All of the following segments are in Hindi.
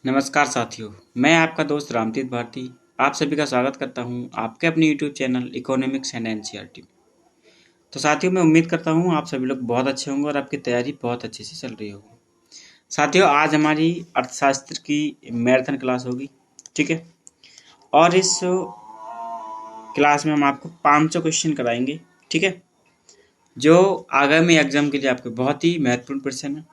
नमस्कार साथियों, मैं आपका दोस्त रामतीर्थ भारती आप सभी का स्वागत करता हूं आपके अपने YouTube channel economics and NCERT में। तो साथियों, मैं उम्मीद करता हूं आप सभी लोग बहुत अच्छे होंगे और आपकी तैयारी बहुत अच्छे से चल रही होगी। साथियों, आज हमारी अर्थशास्त्र की मैराथन क्लास होगी, ठीक है। और इस क्लास में हम आपको 500 क्वेश्चन कराएंगे, ठीक है, जो आगामी एग्जाम के लिए आपके बहुत ही महत्वपूर्ण प्रश्न है,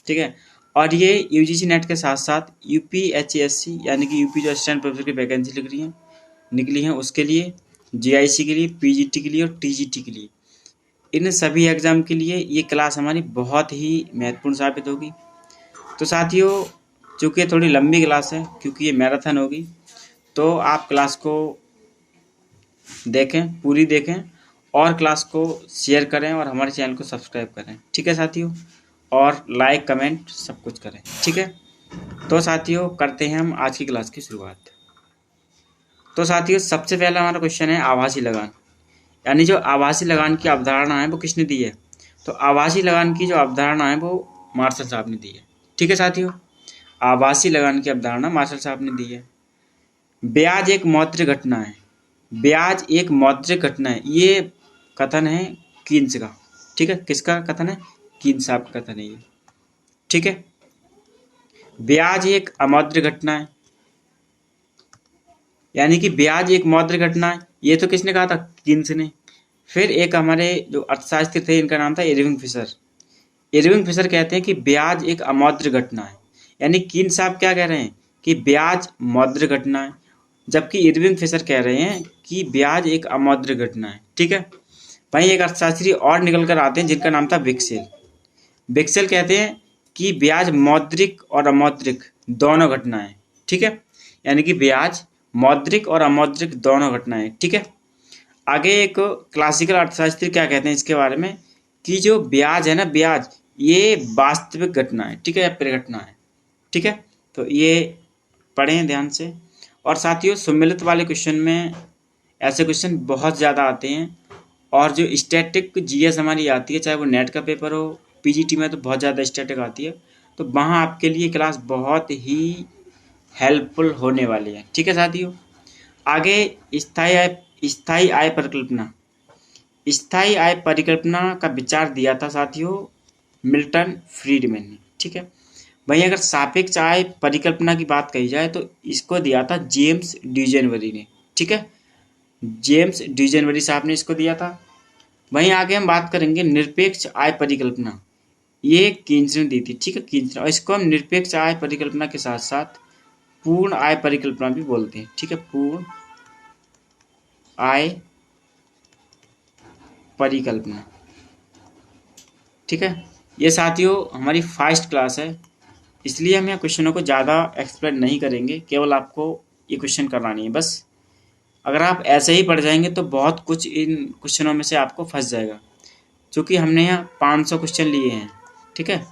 ठीक है। और ये यूजीसी नेट के साथ साथ यूपीएचएससी यानी कि यूपी जो असिस्टेंट प्रोफेसर की वैकेंसी निकली हैं उसके लिए, जीआईसी के लिए, पीजीटी के लिए और टीजीटी के लिए, इन सभी एग्जाम के लिए ये क्लास हमारी बहुत ही महत्वपूर्ण साबित होगी। तो साथियों, चूँकि ये थोड़ी लंबी क्लास है क्योंकि ये मैराथन होगी, तो आप क्लास को देखें, पूरी देखें और क्लास को शेयर करें और हमारे चैनल को सब्सक्राइब करें, ठीक है साथियों। और लाइक कमेंट सब कुछ करें, ठीक है। तो साथियों, करते हैं हम आज की क्लास की शुरुआत। तो साथियों, सबसे पहला हमारा क्वेश्चन है आभासी लगान, यानी जो आभासी लगान की अवधारणा है वो किसने दी है। तो आभासी लगान की जो अवधारणा है वो मार्शल साहब ने दी है, ठीक है साथियों। आभासी लगान की अवधारणा मार्शल साहब ने दी है। ब्याज एक मौद्रिक घटना है, ब्याज एक मौद्रिक घटना है, ये कथन है कीन्स का, ठीक है। किसका कथन है? कीन्स साहब का कथन है ये, ठीक है। ब्याज एक अमौद्रिक घटना है, यानी कि ब्याज एक मौद्रिक घटना है, ये तो किसने कहा था? कीन्स ने। फिर एक हमारे जो अर्थशास्त्री थे, इनका नाम था इरविंग फिशर। इरविंग फिशर कहते हैं कि ब्याज एक अमौद्रिक घटना है, यानी कीन्स साहब क्या कह रहे हैं कि ब्याज मौद्रिक घटना है, जबकि इरविंग फिशर कह रहे हैं कि ब्याज एक अमौद्रिक घटना है, ठीक है। वहीं एक अर्थशास्त्री और निकल कर आते हैं जिनका नाम था विक्सेल। विक्सेल कहते हैं कि ब्याज मौद्रिक और अमौद्रिक दोनों घटनाएं, ठीक है, यानी कि ब्याज मौद्रिक और अमौद्रिक दोनों घटनाएं, ठीक है। आगे एक क्लासिकल अर्थशास्त्री क्या कहते हैं इसके बारे में कि जो ब्याज है ना, ब्याज ये वास्तविक घटना है, ठीक है, या परिघटना है, ठीक है। तो ये पढ़ें ध्यान से। और साथियों, सम्मिलित वाले क्वेश्चन में ऐसे क्वेश्चन बहुत ज़्यादा आते हैं, और जो स्टैटिक जीएस हमारी आती है, चाहे वो नेट का पेपर हो, पीजीटी में तो बहुत ज़्यादा स्टैटिक आती है, तो वहाँ आपके लिए क्लास बहुत ही हेल्पफुल होने वाली है, ठीक है साथियों। आगे स्थायी आय परिकल्पना। स्थायी आय परिकल्पना का विचार दिया था साथियों मिल्टन फ्रीडमैन ने, ठीक है। वहीं अगर सापेक्ष आय परिकल्पना की बात कही जाए तो इसको दिया था जेम्स ड्यूजेनबरी ने, ठीक है। जेम्स ड्यूजेनबरी साहब ने इसको दिया था। वहीं आगे हम बात करेंगे निरपेक्ष आय परिकल्पना, ये कीन्स ने दी थी, ठीक है, कीन्स ने। और इसको हम निरपेक्ष आय परिकल्पना के साथ साथ पूर्ण आय परिकल्पना भी बोलते हैं, ठीक है, पूर्ण आय परिकल्पना, ठीक है। ये साथियों हमारी फर्स्ट क्लास है, इसलिए हम यहाँ क्वेश्चनों को ज़्यादा एक्सप्लेन नहीं करेंगे, केवल आपको ये क्वेश्चन करवानी है बस। अगर आप ऐसे ही पढ़ जाएंगे तो बहुत कुछ इन क्वेश्चनों में से आपको फंस जाएगा, क्योंकि हमने यहाँ 500 क्वेश्चन लिए हैं, ठीक है।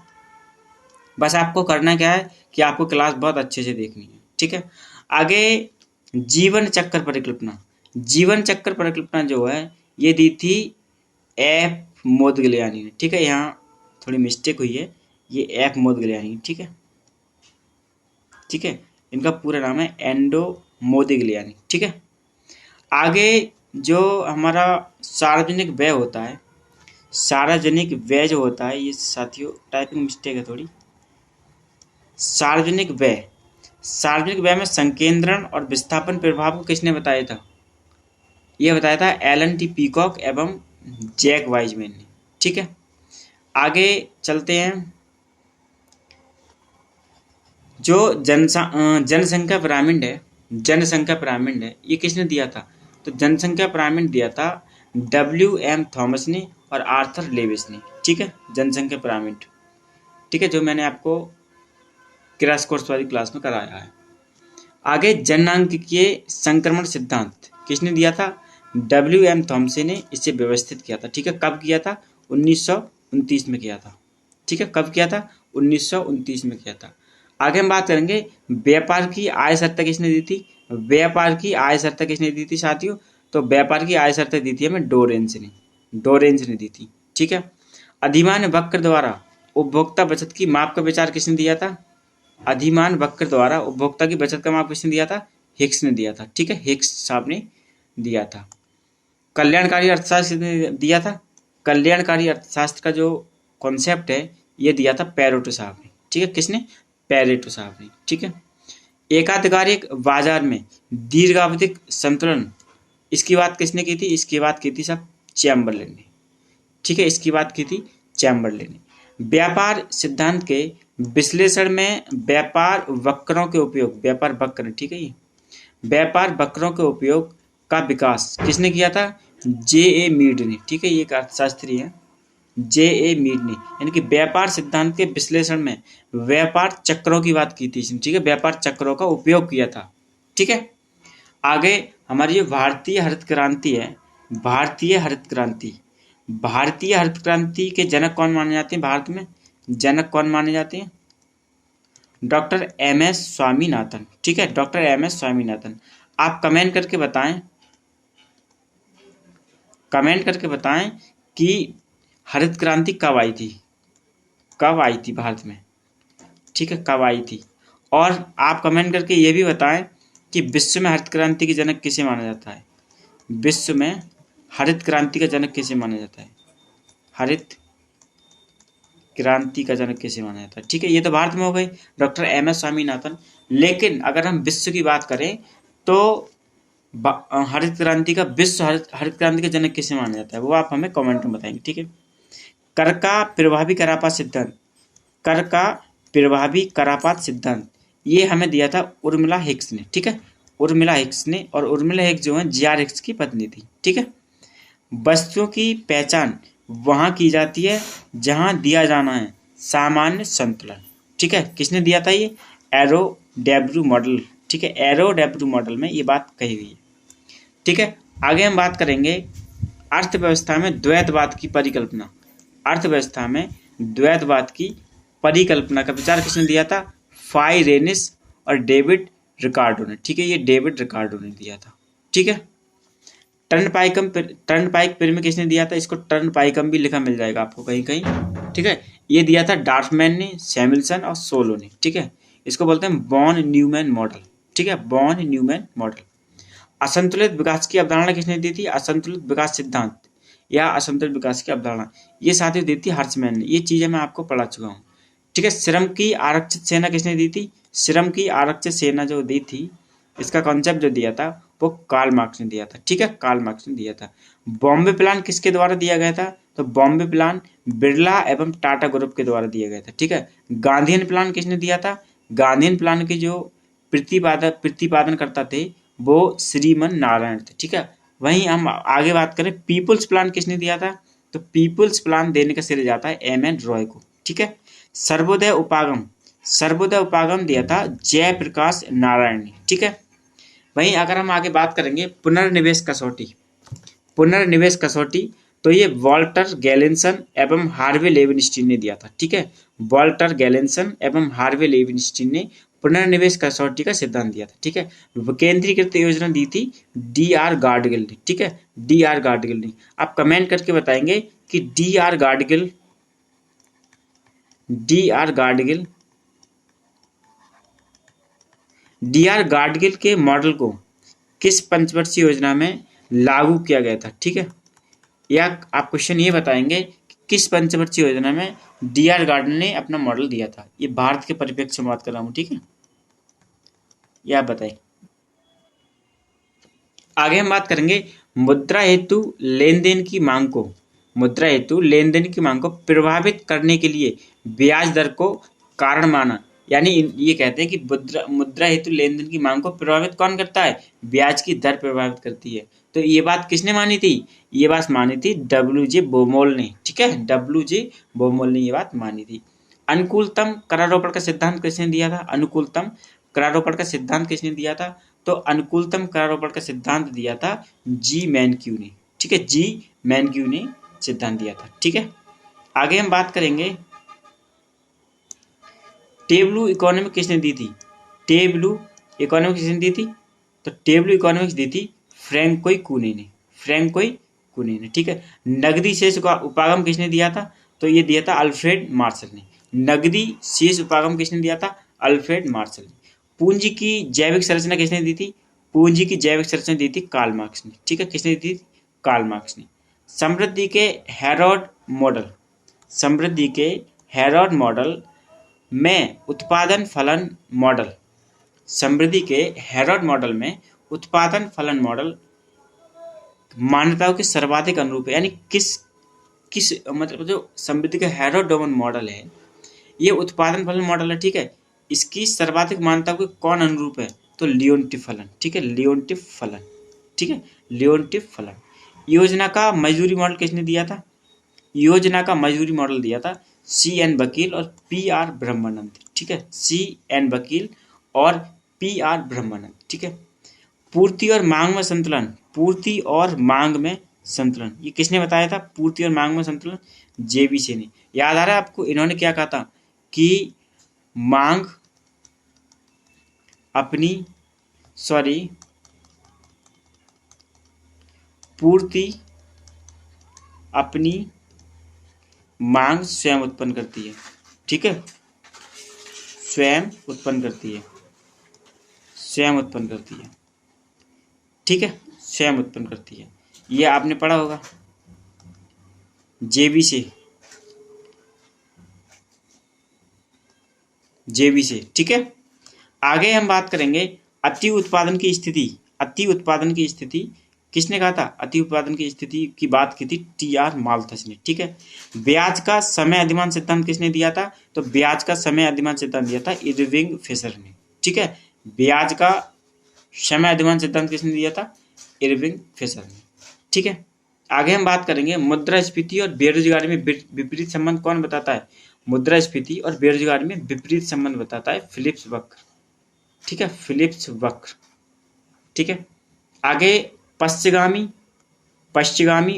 बस आपको करना क्या है कि आपको क्लास बहुत अच्छे से देखनी है, ठीक है। आगे जीवन चक्र परिकल्पना। जीवन चक्र परिकल्पना जो है ये दी थी एफ मोदगिलियानी ने, ठीक है। यहाँ थोड़ी मिस्टेक हुई है, ये एफ मोदगिलियानी, ठीक है, ठीक है। इनका पूरा नाम है एंडो मोदिग्लियानी, ठीक है। आगे जो हमारा सार्वजनिक व्यय होता है, सार्वजनिक व्यय जो होता है, ये साथियों टाइपिंग मिस्टेक है थोड़ी। सार्वजनिक व्यय, सार्वजनिक व्यय में संकेंद्रण और विस्थापन प्रभाव को किसने बताया था? यह बताया था एलन टी पीकॉक एवं जैक वाइजमैन ने, ठीक है। आगे चलते हैं। जो जनसंख्या पिरामिड है, जनसंख्या पिरामिड है, ये किसने दिया था? तो जनसंख्या पिरामिड दिया था WM थॉमस ने और आर्थर लेविस ने, ठीक है, जनसंख्या पिरामिड, ठीक है, जो मैंने आपको क्रैश कोर्स वाली क्लास में कराया है। आगे जनांकीय संक्रमण सिद्धांत किसने दिया था? WM थॉमसे ने इसे व्यवस्थित किया था, ठीक है। कब किया था? 1929 में किया था, ठीक है। कब किया था? 1929 में किया था। आगे हम बात करेंगे व्यापार की आय शर्तें किसने दी थी? व्यापार की आय शर्तें किसने दी थी साथियों? तो व्यापार की आय शर्तें दी थी हमें डोरेंस ने, डोरेंस ने दी थी, ठीक है। अधिमान्य वक्र द्वारा उपभोक्ता बचत की माप का विचार किसने दिया था? अधिमान वक्र द्वारा उपभोक्ता की बचत का माप किसने दिया था? हिक्स ने दिया था। ठीक है, हिक्स साहब ने दिया था। कल्याणकारी अर्थशास्त्र किसने दिया था? कल्याणकारी अर्थशास्त्र का जो कॉन्सेप्ट है ये दिया था पेरेटो साहब ने। ठीक है, किसने? पेरेटो साहब ने। ठीक है, एकाधिकारिक बाजार में दीर्घावधिक संतुलन, इसकी बात किसने की थी? इसकी बात की थी साहब चैम्बरलेन ने। ठीक है, इसकी बात की थी चैम्बरलेन ने। व्यापार सिद्धांत के विश्लेषण में व्यापार वक्रों के उपयोग, व्यापार वक्र, ठीक है, ये व्यापार वक्रों के उपयोग का विकास किसने किया था? जे.ए. मीड ने। ठीक है, ये एक अर्थशास्त्री है, जे.ए. मीड ने, यानी कि व्यापार सिद्धांत के विश्लेषण में व्यापार चक्रों की बात की थी इसने। ठीक है, व्यापार चक्रों का उपयोग किया था। ठीक है, आगे हमारी जो भारतीय हरित क्रांति है, भारतीय हरित क्रांति, भारतीय हरित क्रांति के जनक कौन माने जाते हैं? भारत में जनक कौन माने जाते हैं? Doctor M S. स्वामीनाथन। ठीक है, डॉक्टर एम.एस. स्वामीनाथन। आप कमेंट करके बताएं, कमेंट करके बताएं कि हरित क्रांति कब आई थी, कब आई थी भारत में? ठीक है, कब आई थी? और आप कमेंट करके ये भी बताएं कि विश्व में हरित क्रांति के जनक किसे माना जाता है? विश्व में हरित क्रांति का जनक किसे माना जाता है? हरित क्रांति का जनक किसे माना जाता है? ठीक है, ये तो भारत में हो गई, डॉक्टर एम.एस. स्वामीनाथन। लेकिन अगर हम विश्व की बात करें तो हरित क्रांति का विश्व हरित क्रांति का जनक किसे माना जाता है, वो आप हमें कमेंट में बताएंगे। ठीक है, कर का प्रभावी करापात सिद्धांत, कर का प्रभावी करापात सिद्धांत ये हमें दिया था उर्मिला हिक्स ने। ठीक है, उर्मिला हिक्स ने, और उर्मिला हिक्स जो है जे.आर. हिक्स की पत्नी थी। ठीक है, वस्तुओं की पहचान वहां की जाती है जहां दिया जाना है सामान्य संतुलन। ठीक है, किसने दिया था ये? एरो-डेब्रू मॉडल। ठीक है, एरो-डेब्रू मॉडल में ये बात कही हुई है। ठीक है, आगे हम बात करेंगे अर्थव्यवस्था में द्वैतवाद की परिकल्पना। अर्थव्यवस्था में द्वैतवाद की परिकल्पना का विचार किसने दिया था? फाई रेनिस और डेविड रिकार्डो ने। ठीक है, ये डेविड रिकार्डो ने दिया था। ठीक है, टर्नपाइक पिरामिड किसने दिया था? इसको टर्नपाइकम भी लिखा मिल जाएगा आपको कहीं कहीं। ठीक है, ये दिया था डार्फमैन ने, सैमुअल्सन और सोलो ने। ठीक है, इसको बोलते हैं बॉन न्यूमैन मॉडल। ठीक है, बॉन न्यूमैन मॉडल। असंतुलित विकास की अवधारणा किसने दी थी? असंतुलित विकास सिद्धांत या असंतुलित विकास की अवधारणा ये साथियों दी थी हर्ट्जमैन ने। ये चीजें मैं आपको पढ़ा चुका हूँ। ठीक है, श्रम की आरक्षित सेना किसने दी थी? श्रम की आरक्षित सेना जो दी थी, इसका कॉन्सेप्ट जो दिया था वो कार्ल मार्क्स ने दिया था। ठीक है, कार्ल मार्क्स ने दिया था। बॉम्बे प्लान किसके द्वारा दिया गया था? तो बॉम्बे प्लान बिरला एवं टाटा ग्रुप के द्वारा दिया गया था। ठीक है, गांधीयन प्लान किसने दिया था? गांधीयन प्लान के जो प्रतिपादन करता थे वो श्रीमन नारायण थे। ठीक है, वहीं हम आगे बात करें पीपुल्स प्लान किसने दिया था? तो पीपुल्स प्लान देने का श्रेय जाता है एम.एन. रॉय को। ठीक है, सर्वोदय उपागम दिया था जयप्रकाश नारायण ने। ठीक है, वहीं अगर हम आगे बात करेंगे पुनर्निवेश कसौटी, तो ये वॉल्टर गैलिसन एवं हार्वे लेविनस्टीन ने दिया था। ठीक है, वॉल्टर गैलिसन एवं हार्वे लेविनस्टीन ने पुनर्निवेश कसौटी का सिद्धांत दिया था। ठीक है, विकेंद्रीकृत योजना दी थी डी.आर. गाडगिल ने। ठीक है, डी.आर. गाडगिल ने। आप कमेंट करके बताएंगे कि डी.आर. गाडगिल के मॉडल को किस पंचवर्षीय योजना में लागू किया गया था? ठीक है, या आप क्वेश्चन ये बताएंगे कि किस पंचवर्षीय योजना में डी.आर. गाडगिल ने अपना मॉडल दिया था। ये भारत के परिप्रेक्ष्य में बात कर रहा हूँ। ठीक है, ये आप बताइए। आगे हम बात करेंगे मुद्रा हेतु लेनदेन की मांग को प्रभावित करने के लिए ब्याज दर को कारण माना। यानी ये कहते हैं कि मुद्रा हेतु लेनदेन की मांग को प्रभावित कौन करता है? ब्याज की दर प्रभावित करती है। तो ये बात किसने मानी थी? ये बात मानी थी डब्ल्यू.जे. बोमोल ने। ठीक है, डब्ल्यू.जे. बोमोल ने ये बात मानी थी। अनुकूलतम करारोपण का सिद्धांत किसने दिया था? अनुकूलतम करारोपण का सिद्धांत किसने दिया था? तो अनुकूलतम करारोपण का सिद्धांत दिया था जी मैनक्यू ने। ठीक है, जी मैनक्यू ने सिद्धांत दिया था। ठीक है, आगे हम बात करेंगे टेबलू इकोनॉमिक किसने दी थी? टेबलू इकोनॉमिक्स किसने दी थी? तो टेबलू इकोनॉमिक्स दी थी फ्रैंकोई कूने ने। ठीक है, नगदी शेष का उपागम किसने दिया था? तो ये दिया था अल्फ्रेड मार्शल ने। नगदी शेष उपागम किसने दिया था? अल्फ्रेड मार्शल ने। पूंजी की जैविक संरचना किसने दी थी? पूंजी की जैविक संरचना दी थी कार्ल मार्क्स ने। ठीक है, किसने दी थी? कार्ल मार्क्स ने। समृद्धि के हेरोड मॉडल, समृद्धि के हेरोड मॉडल में उत्पादन फलन मॉडल, समृद्धि के हेरोड मॉडल में उत्पादन फलन मॉडल मान्यताओं के सर्वाधिक अनुरूप है। यानी किस किस मतलब जो समृद्धि का हेरोड मॉडल है, ये उत्पादन फलन मॉडल है। ठीक है, इसकी सर्वाधिक मान्यताओं के कौन अनुरूप है? तो लियोनटिफ फलन। ठीक है, लियोनटिफ फलन। ठीक है, लियोनटिफ फलन। योजना का मजदूरी मॉडल किसने दिया था? योजना का मजदूरी मॉडल दिया था C.N. वकील और P.R. ब्रह्मानंद। ठीक है, C.N. वकील और P.R. ब्रह्मानंद। ठीक है, पूर्ति और मांग में संतुलन, पूर्ति और मांग में संतुलन, ये किसने बताया था? पूर्ति और मांग में संतुलन JBC ने। याद आ रहा है आपको? इन्होंने क्या कहा था कि मांग अपनी पूर्ति अपनी मांग स्वयं उत्पन्न करती है। ठीक है, स्वयं उत्पन्न करती है, स्वयं उत्पन्न करती है। ठीक है, स्वयं उत्पन्न करती है, ये आपने पढ़ा होगा JBC। ठीक है, आगे हम बात करेंगे अति उत्पादन की स्थिति। अति उत्पादन की स्थिति किसने कहा था? अति उत्पादन की स्थिति की बात की थी T.R. माल्थस ने। ठीक है, ब्याज का समय अधिमान सिद्धांत किसने दिया था? तो ब्याज का समय अधिमान सिद्धांत दिया था इरविंग फिशर ने। ठीक है, ब्याज का समय अधिमान सिद्धांत किसने दिया था? इरविंग फिशर ने। ठीक है, आगे हम बात करेंगे मुद्रास्फीति और बेरोजगारी में विपरीत संबंध कौन बताता है? मुद्रास्फीति और बेरोजगारी में विपरीत संबंध बताता है फिलिप्स वक्र। ठीक है, फिलिप्स वक्र। ठीक है, आगे पश्चिगामी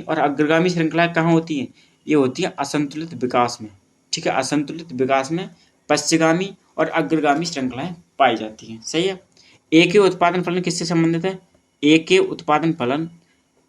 और अग्रगामी श्रृंखलाएं कहाँ होती हैं? ये होती है असंतुलित विकास में। ठीक है, असंतुलित विकास में पश्चिगामी और अग्रगामी श्रृंखलाएं पाई जाती हैं। सही है। ए के उत्पादन फलन किससे संबंधित है? ए के उत्पादन फलन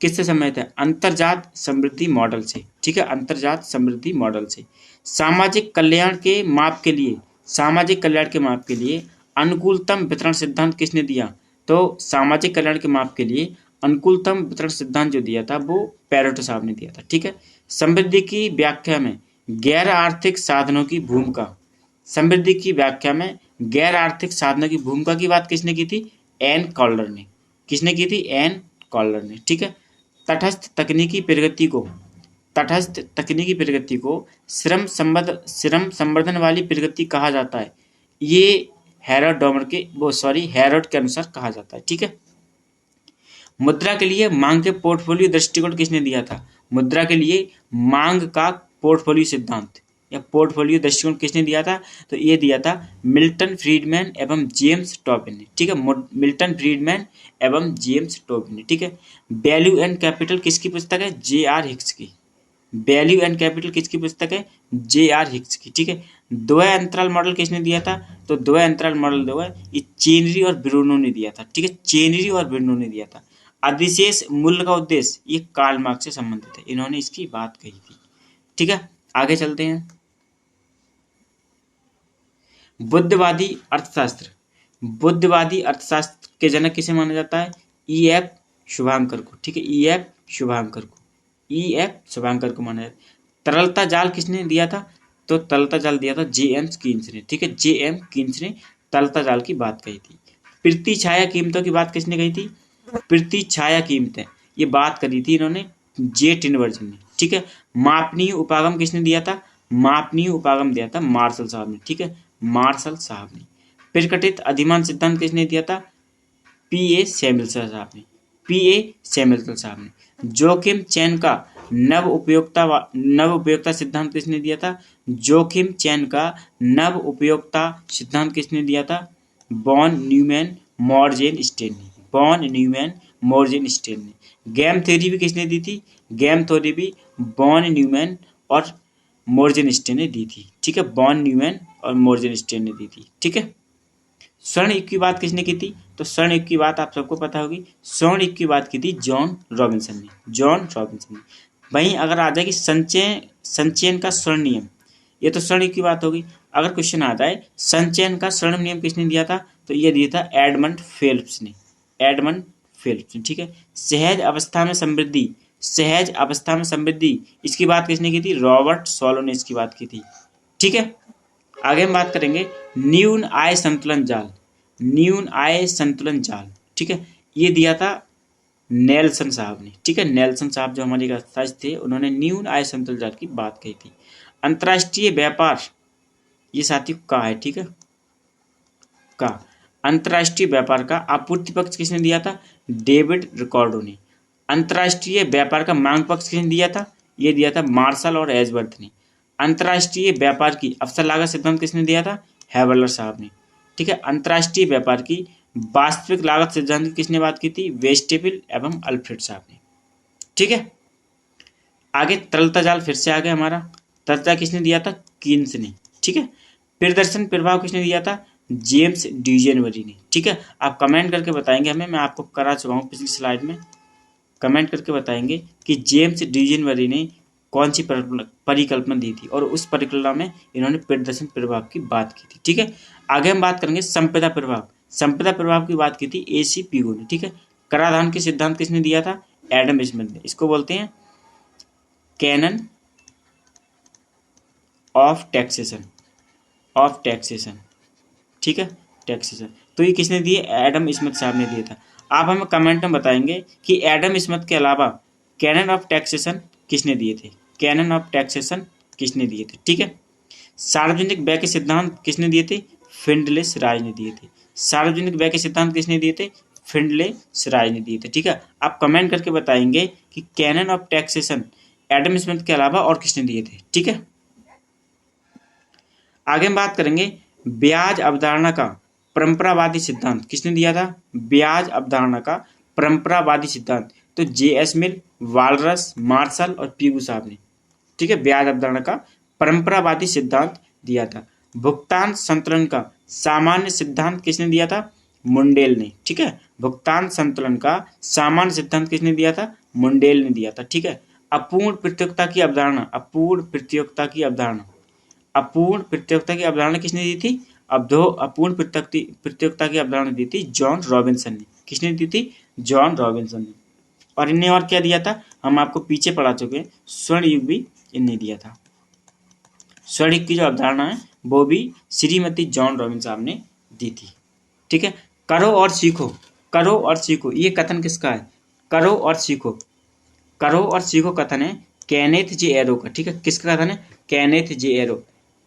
किससे संबंधित है? अंतर्जात समृद्धि मॉडल से। ठीक है, अंतर्जात समृद्धि मॉडल से। सामाजिक कल्याण के माप के लिए, सामाजिक कल्याण के माप के लिए अनुकूलतम वितरण सिद्धांत किसने दिया? तो सामाजिक कल्याण के माप के लिए अनुकूलतम वितरण सिद्धांत जो दिया था वो पेरेटो साहब ने दिया था। ठीक है, समृद्धि की व्याख्या में गैर आर्थिक साधनों की भूमिका, समृद्धि की व्याख्या में गैर आर्थिक साधनों की भूमिका की बात किसने की थी? एन कॉलर ने। किसने की थी? एन कॉलर ने। ठीक है, तटस्थ तकनीकी प्रगति को श्रम संवर्धन वाली प्रगति कहा जाता है। ये हेरोड के अनुसार कहा जाता है। ठीक है, मुद्रा के लिए मांग के पोर्टफोलियो दृष्टिकोण किसने दिया था? मुद्रा के लिए मांग का पोर्टफोलियो सिद्धांत या पोर्टफोलियो दृष्टिकोण किसने दिया था? तो ये दिया था मिल्टन फ्रीडमैन एवं जेम्स टोबिन ने। ठीक है, मिल्टन फ्रीडमैन एवं जेम्स टोबिन ने। ठीक है, वैल्यू एंड कैपिटल किसकी पुस्तक है? JR हिक्स की। वैल्यू एंड कैपिटल किसकी पुस्तक है? JR हिक्स की। ठीक है, द्वय अंतराल मॉडल किसने दिया था? तो द्वय अंतराल मॉडल ये चेनरी और ब्रूनो ने दिया था। ठीक है, चेनरी और ब्रूनो ने दिया था। अधिशेष मूल्य का उद्देश्य ये कार्ल मार्क्स से संबंधित है, इन्होंने इसकी बात कही थी। ठीक है, आगे चलते हैं। बुद्धवादी अर्थशास्त्र, बुद्धवादी अर्थशास्त्र के जनक किसे माना जाता है? E.F. शुभांकर को। ठीक है, E.F. शुभांकर को माना जाता है। तरलता जाल किसने दिया था? तो तरलता जाल दिया था J.M. कीन्स ने। ठीक है, J.M. कीन्स ने तरलता जाल की बात कही थी। प्रति छाया कीमतों की बात किसने कही थी? प्रति छाया कीमतें ये बात करी थी इन्होंने J. टिनवर्जन ने। ठीक है, मापनीय उपागम किसने दिया था? मापनीय उपागम दिया था मार्शल साहब ने। ठीक है, मार्शल साहब ने। प्रकटित अधिमान सिद्धांत किसने दिया था? P.A. सैमुअल्सन साहब ने। P.A. सैमुअल्सन साहब ने। जोखिम चैन का नव उपयोगिता सिद्धांत किसने दिया था? जोखिम चैन का नव उपयोगिता सिद्धांत किसने दिया था? बॉन न्यूमैन मॉर्जेनस्टेन ने। बॉन न्यूमैन मॉर्जेनस्टेन ने। गेम थ्योरी भी किसने दी थी? गेम थ्योरी भी बॉन न्यूमैन और मॉर्जेनस्टेन ने दी थी। ठीक है, बॉन न्यूमैन और मॉर्जेनस्टेन ने दी थी। ठीक है, स्वर्ण युग की बात किसने की थी? तो स्वर्ण युग की बात आप सबको पता होगी, स्वर्ण युग की बात की थी जॉन रॉबिन्सन ने। जॉन रॉबिन्सन ने। वहीं अगर आ जाएगी संचयन का स्वर्ण नियम, ये तो स्वर्ण युग की बात होगी। अगर क्वेश्चन आ जाए संचयन का स्वर्ण नियम किसने दिया था, तो ये दिया था एडमंड फेल्प्स ने, एडमंड फेल्प्स ने, ठीक है। सहज अवस्था में समृद्धि, सहज अवस्था में समृद्धि, इसकी बात किसने की थी, रॉबर्ट सोलो ने इसकी बात की थी, ठीक है। आगे हम बात करेंगे न्यून आय संतुलन जाल, न्यून आय संतुलन जाल, ठीक है। ये दिया था नेल्सन साहब ने, ठीक है। नेल्सन साहब जो हमारे अर्थशास्त्री थे, उन्होंने न्यून आय संतुलन जाल की बात कही थी। अंतर्राष्ट्रीय व्यापार, ये साथियों का है, ठीक है, का अंतर्राष्ट्रीय व्यापार का आपूर्ति पक्ष किसने दिया था, डेविड रिकॉर्डो ने। अंतर्राष्ट्रीय व्यापार का मांग पक्ष किसने दिया था, ये दिया था मार्शल और एजवर्थ ने। अंतर्राष्ट्रीय व्यापार की अवसर लागत सिद्धांत किसने दिया था, हैवलर साहब ने, ठीक है। अंतर्राष्ट्रीय व्यापार की वास्तविक लागत सिद्धांत की किसने बात की थी, वेस्टेपिल एवं अल्फ्रेड साहब ने, ठीक है। आगे तरलता जाल फिर से आ गया हमारा, तरलता किसने दिया था, कीन्स ने, ठीक है। प्रदर्शन प्रभाव किसने दिया था, जेम्स ड्यूजेनबरी ने, ठीक है। आप कमेंट करके बताएंगे हमें, मैं आपको करा चुका हूँ पिछली स्लाइड में, कमेंट करके बताएंगे कि जेम्स ड्यूजेनबरी ने कौन सी परिकल्पना दी थी और उस परिकल्पना में इन्होंने प्रदर्शन प्रभाव की बात की थी, ठीक है। आगे हम बात करेंगे संपदा प्रभाव, संपदा प्रभाव की बात की थी AC पीगो ने, ठीक है। कराधान के सिद्धांत किसने दिया था, एडम स्मिथ ने, इसको बोलते हैं canon of taxation, of taxation, ठीक है, टैक्सेशन। तो ये किसने दिए, एडम स्मिथ साहब ने दिया था। आप हमें कमेंट में बताएंगे कि एडम स्मिथ के अलावा कैनन ऑफ टैक्सेशन किसने दिए थे, कैनन ऑफ टैक्सेशन किसने दिए थे, ठीक है। सार्वजनिक व्यय के सिद्धांत किसने दिए थे, फिंडलेस राज ने दिए थे। सार्वजनिक व्यय के सिद्धांत किसने दिए थे, फिंडलेस राज ने दिए थे, ठीक है। आप कमेंट करके बताएंगे कि canon of taxation Adam Smith के अलावा और किसने दिए थे, ठीक है। आगे हम बात करेंगे ब्याज अवधारणा का परंपरावादी सिद्धांत किसने दिया था, ब्याज अवधारणा का परंपरावादी सिद्धांत, तो JS मिल, वालरस, मार्शल और पीगू साहब ने, ठीक है, ब्याज अवधारणा का परंपरावादी सिद्धांत दिया था। भुगतान संतुलन का सामान्य सिद्धांत किसने दिया था, मुंडेल ने, ठीक है। भुगतान संतुलन का सामान्य सिद्धांत किसने दिया था, मुंडेल ने दिया था, ठीक है। अपूर्ण प्रतियोगिता की अवधारणा, अपूर्ण प्रतियोगिता की अवधारणा, अपूर्ण प्रतियोगिता की अवधारणा किसने दी थी, अपूर्ण प्रतियोगिता की अवधारणा दी थी जॉन रॉबिन्सन ने, किसने दी थी, जॉन रॉबिन्सन ने। और इनने और क्या दिया था, हम आपको पीछे पढ़ा चुके हैं, स्वर्ण युग भी इनने दिया था। स्वर्ण युग की जो अवधारणा है वो भी श्रीमती जॉन रॉबिन्सन साहब ने दी थी, ठीक है। करो और सीखो, करो और सीखो, ये कथन किसका है, करो और सीखो, करो और सीखो कथन है केनेथ जे एरो का, ठीक है। किसका कथन है, केनेथ जे एरो,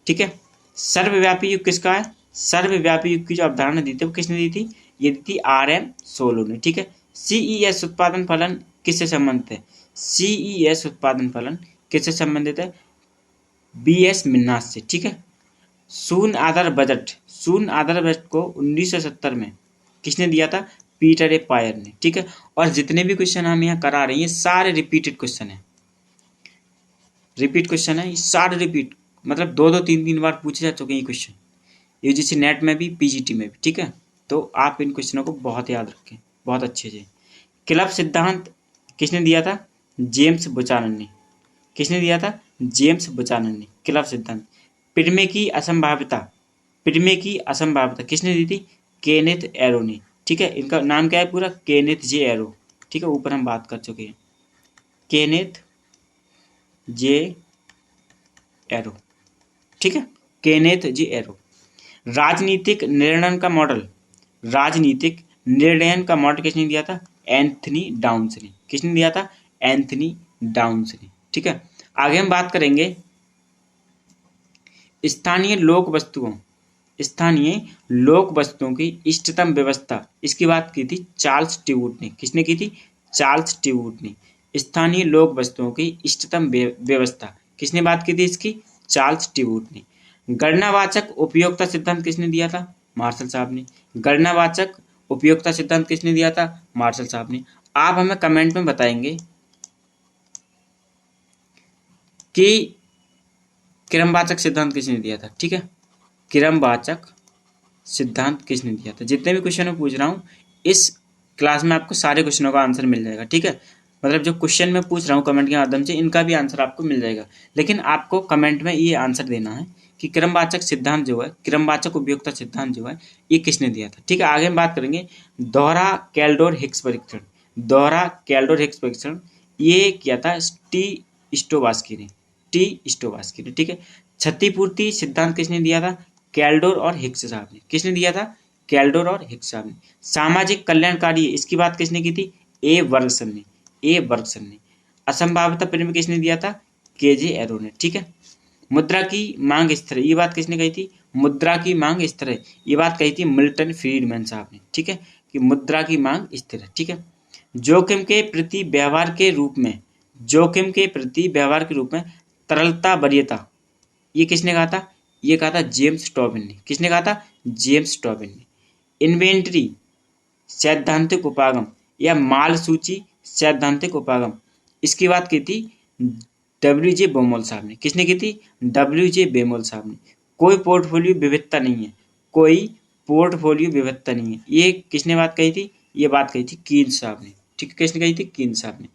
ठीक है। सर्वव्यापी युग किसका है, सर्वव्यापी युग की जो अवधारणा दी थी वो किसने दी थी, ये दी थी RM सोलो ने, ठीक है। CES उत्पादन फलन किससे संबंधित है, CES उत्पादन फलन किससे संबंधित है, BS मिन्हास से, ठीक है। शून्य आधार बजट, शून्य आधार बजट को 1970 में किसने दिया था, पीटर ए पायर ने, ठीक है। और जितने भी क्वेश्चन हम यहाँ करा रहे हैं ये सारे रिपीटेड क्वेश्चन है, रिपीट क्वेश्चन है, ये सारे रिपीट, मतलब 2-3 बार पूछे जा चुके हैं ये क्वेश्चन, UGC नेट में भी PGT में भी, ठीक है। तो आप इन क्वेश्चनों को बहुत याद रखें, बहुत अच्छे से। क्लब सिद्धांत किसने दिया था, जेम्स बुचानन ने, किसने दिया था, जेम्स बुचानन ने, क्लब सिद्धांत। पिरमे की असंभाव्यता, पिरमे की असंभाव्यता किसने दी थी, केनेथ एरो ने, ठीक है। इनका नाम क्या है पूरा, केनेथ जे एरो, ठीक है, ऊपर हम बात कर चुके हैं, केनेथ जे एरो, ठीक है, केनेथ जे एरो। राजनीतिक निर्णय का मॉडल, राजनीतिक निर्णयन का मॉडल किसने दिया था, एंथनी डाउन्स ने, किसने दिया था, एंथनी डाउन्स ने, ठीक है। आगे हम बात करेंगे स्थानीय लोक वस्तुओं, स्थानीय लोक वस्तुओं की इष्टतम व्यवस्था, इसकी बात की थी चार्ल्स टीवुड ने, किसने की थी, चार्ल्स टीवुड ने। स्थानीय लोक वस्तुओं की इष्टतम व्यवस्था किसने बात की थी इसकी, चार्ल्स टीवुड ने। गणनावाचक उपयोगिता सिद्धांत किसने दिया था, मार्शल साहब ने। गणनावाचक उपयोगिता सिद्धांत किसने दिया था, मार्शल साहब ने। आप हमें कमेंट में बताएंगे कि क्रमवाचक सिद्धांत किसने दिया था, ठीक है, क्रमवाचक सिद्धांत किसने दिया था। जितने भी क्वेश्चन मैं पूछ रहा हूँ इस क्लास में आपको सारे क्वेश्चनों का आंसर मिल जाएगा, ठीक है। मतलब जो क्वेश्चन मैं पूछ रहा हूँ कमेंट के माध्यम से, इनका भी आंसर आपको मिल जाएगा, लेकिन आपको कमेंट में ये आंसर देना है कि क्रमवाचक सिद्धांत जो है, क्रमवाचक उपयोगिता सिद्धांत जो है, ये किसने दिया था। ठीक है, आगे हम बात करेंगे दोहरा कैल्डोर हिग्स परीक्षण। दोहरा कैल्डोर हिग्स परीक्षण ये किया था टी स्टोवास्की ने, टी स्टोवास्की ने। ठीक है, क्षतिपूर्ति सिद्धांत किसने दिया था, कैल्डोर और हिग्स साहब ने। किसने दिया था, कैल्डोर और हिग्स साहब ने। सामाजिक कल्याणकारी इसकी बात किसने की थी, ए वर्गसन ने, ए वर्गसन ने। असंभाव्यता प्रेम किसने दिया था, केजे एरो ने। ठीक है, मुद्रा की मांग स्थिर है, ये बात किसने कही थी, मुद्रा की मांग स्थिर है, ये बात कही थी मिल्टन फ्रीडमैन साहब ने। ठीक है, कि मुद्रा की मांग स्थिर है। ठीक है, जोखिम के प्रति व्यवहार के रूप में, जोखिम के प्रति व्यवहार के रूप में तरलता वरीयता, ये किसने कहा था, ये कहा था जेम्स टॉबिन ने। किसने कहा था, जेम्स टॉबिन ने। इन्वेंटरी सैद्धांतिक उपागम या माल सूची सैद्धांतिक उपागम, इसकी बात की थी डब्ल्यू जे बेमोल साहब ने। किसने की थी, डब्ल्यू जे बेमोल साहब ने। कोई पोर्टफोलियो विविधता नहीं है, कोई पोर्टफोलियो विविधता नहीं है, ये किसने बात कही थी, ये बात कही थी कीन्स साहब ने। ठीक है, किसने कही थी, कीन्स साहब ने।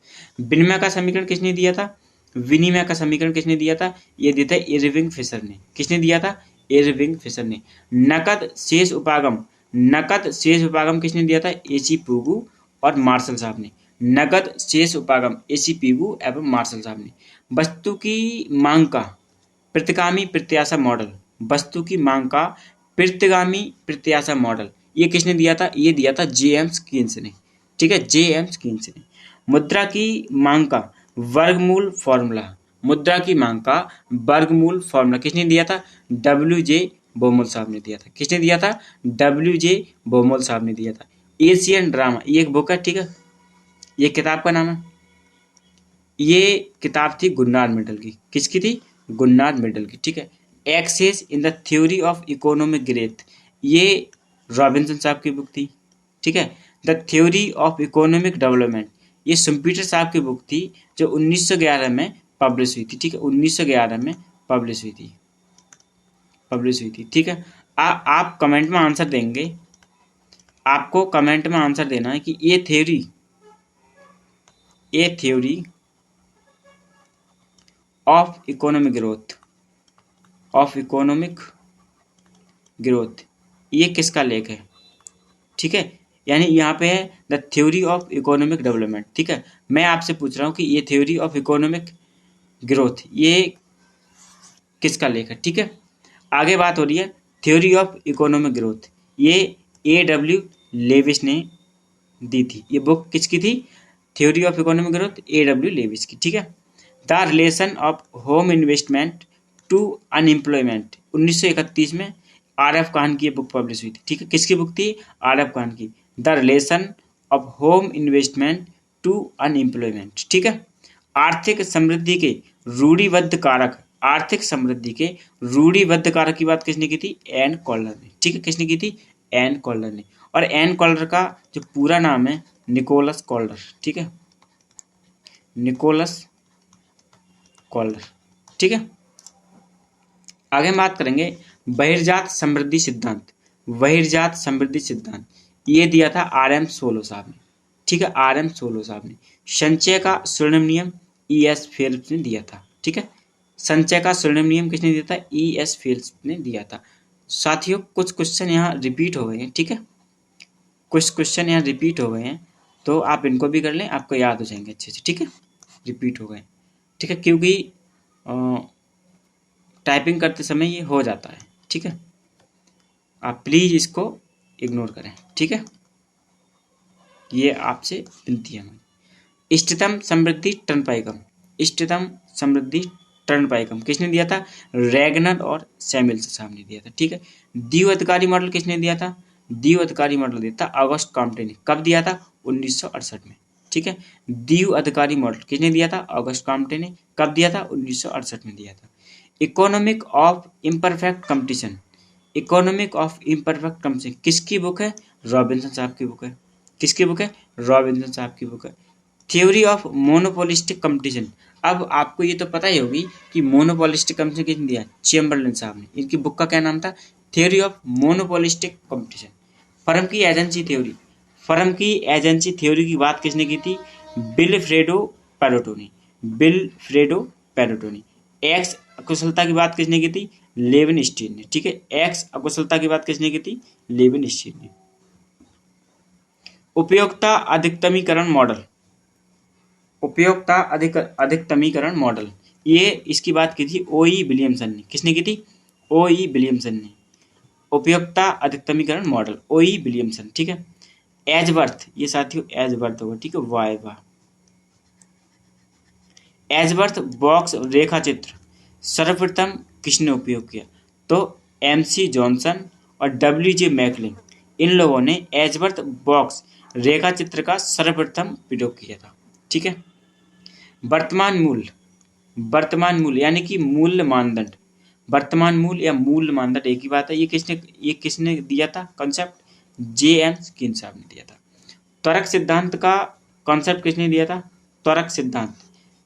विनिमय का समीकरण किसने दिया था, विनिमय का समीकरण किसने दिया था, ये दिया था इरविंग फिशर ने। किसने दिया था, इरविंग फिशर ने। नकद शेष उपागम, नकद शेष उपागम किसने दिया था, एसी पुगु और मार्शल साहब ने। नकद शेष उपागम एसी पुगु एवं मार्शल साहब ने। वस्तु की मांग का प्रतिगामी प्रत्याशा मॉडल, वस्तु की मांग का प्रतिगामी प्रत्याशा मॉडल, ये किसने दिया था, ये दिया था जेम्स कीन्स ने। ठीक है, जेम्स कीन्स ने। मुद्रा की मांग का वर्गमूल फॉर्मूला, मुद्रा की मांग का वर्गमूल फॉर्मूला किसने दिया था, डब्ल्यू जे बेमोल साहब ने दिया था। किसने दिया था, डब्ल्यू जे बेमोल साहब ने दिया था। एशियन ड्रामा, ये एक बुक है। ठीक है, ये किताब का नाम है, ये किताब थी गुन्नार मेडल की। किसकी थी, गुन्नार मेडल की। ठीक है, essays in the theory of economic growth, ये रॉबिन्सन साहब की बुक थी। ठीक है, the theory of economic development, ये सुम्पीटर साहब की बुक थी जो 1911 में पब्लिश हुई थी। ठीक है, 1911 में पब्लिश हुई थी, पब्लिश हुई थी। ठीक है, आप कमेंट में आंसर देंगे, आपको कमेंट में आंसर देना है कि ये theory of economic growth, of economic growth, ये किसका लेख है। ठीक है, यानी यहाँ पे है the theory of economic development. ठीक है, मैं आपसे पूछ रहा हूँ कि ये थ्योरी ऑफ इकोनॉमिक ग्रोथ ये किसका लेख है। ठीक है, आगे बात हो रही है थ्योरी ऑफ इकोनॉमिक ग्रोथ, ये A.W. लेविस ने दी थी। ये बुक किसकी थी, theory of economic growth A.W. Lewis की। ठीक है, the relation of home investment to unemployment, 1931 में R.F. काहन की ये बुक पब्लिश हुई थी। ठीक है, किसकी बुक थी, R.F. काहन की, the relation of home investment to unemployment. ठीक है, आर्थिक समृद्धि के रूढ़िबद्ध कारक, आर्थिक समृद्धि के रूढ़िबद्ध कारक की बात किसने की थी, एन कॉलर ने। ठीक है, किसने की थी, एन कॉलर ने। और एन कॉलर का जो पूरा नाम है निकोलस कॉलर। ठीक है, निकोलस कॉलर। ठीक है, आगे हम बात करेंगे बहिर्जात समृद्धि सिद्धांत, बहिर्जात समृद्धि सिद्धांत, ये दिया था R.M. सोलो साहब ने। ठीक है, R.M. सोलो साहब ने। संचय का स्वर्णिम नियम E.S. फेल्प्स ने दिया था। ठीक है, संचय का स्वर्णिम नियम किसने दिया था, E.S. फेल्प्स ने दिया था। साथियों, कुछ क्वेश्चन यहाँ रिपीट हो गए हैं। ठीक है, कुछ क्वेश्चन यहाँ रिपीट हो गए हैं, तो आप इनको भी कर लें, आपको याद हो जाएंगे अच्छे से। ठीक है, रिपीट हो गए। ठीक है, क्योंकि टाइपिंग करते समय ये हो जाता है। ठीक है, आप प्लीज़ इसको इग्नोर करें। ठीक है, ये आपसे विनती है हमारी। इष्टतम समृद्धि टर्नपाइकम, इष्टतम समृद्धि टर्नपाइकम किसने दिया था, रैगनर और सैमुअल्स साहब ने दिया था। ठीक है, द्विअधिकारी मॉडल किसने दिया था, द्विअधिकारी मॉडल दिया था ऑगस्ट कॉम्टे ने। कब दिया था, 1968 में। ठीक है, द्विअधिकारी मॉडल किसने दिया था, ऑगस्ट कॉम्टे ने। कब दिया था, 1968 में दिया था। Economic of imperfect competition, economic of imperfect competition किसकी बुक है, रॉबिन्सन साहब की बुक है। किसकी बुक है, रॉबिन्सन साहब की बुक है। थ्योरी ऑफ मोनोपोलिस्टिक कंपटीशन, अब आपको ये तो पता ही होगी कि मोनोपोलिस्टिक कंपटीशन किसने दिया, चेम्बरलेन साहब ने। इनकी बुक का क्या नाम था, theory of monopolistic competition. Firm की एजेंसी थ्योरी, फर्म की एजेंसी थ्योरी की बात किसने की थी, विल्फ्रेडो पेरोटोनी, विल्फ्रेडो पेरोटोनी। एक्स अकुशलता की बात किसने की थी? लेविनस्टीन ने, ठीक है। एक्स अकुशलता की बात किसने की थी? लेविनस्टीन ने। उपयोगिता अधिकतमीकरण मॉडल, उपयोगिता अधिकतमीकरण मॉडल, ये इसकी बात की थी ओई विलियमसन ने। किसने की थी? ओई विलियमसन ने। उपयोगिता अधिकतमीकरण मॉडल ओई विलियमसन, ठीक है। एजवर्थ, ये साथियों एजवर्थ होगा, ठीक है। वाइवा, एजवर्थ बॉक्स रेखा चित्र सर्वप्रथम किसने उपयोग किया? तो एमसी जॉनसन और डब्ल्यूजे मैकलिन, इन लोगों ने एजवर्थ बॉक्स रेखा चित्र का सर्वप्रथम प्रयोग किया था, ठीक है। वर्तमान मूल्य, वर्तमान मूल्य यानी कि मूल्य मानदंड, वर्तमान मूल्य या मूल्य मानदंड एक ही बात है। ये किसने दिया था कॉन्सेप्ट? जेएम्स कीन साहब ने दिया था। त्वरक सिद्धांत का कॉन्सेप्ट किसने दिया था? त्वरक सिद्धांत,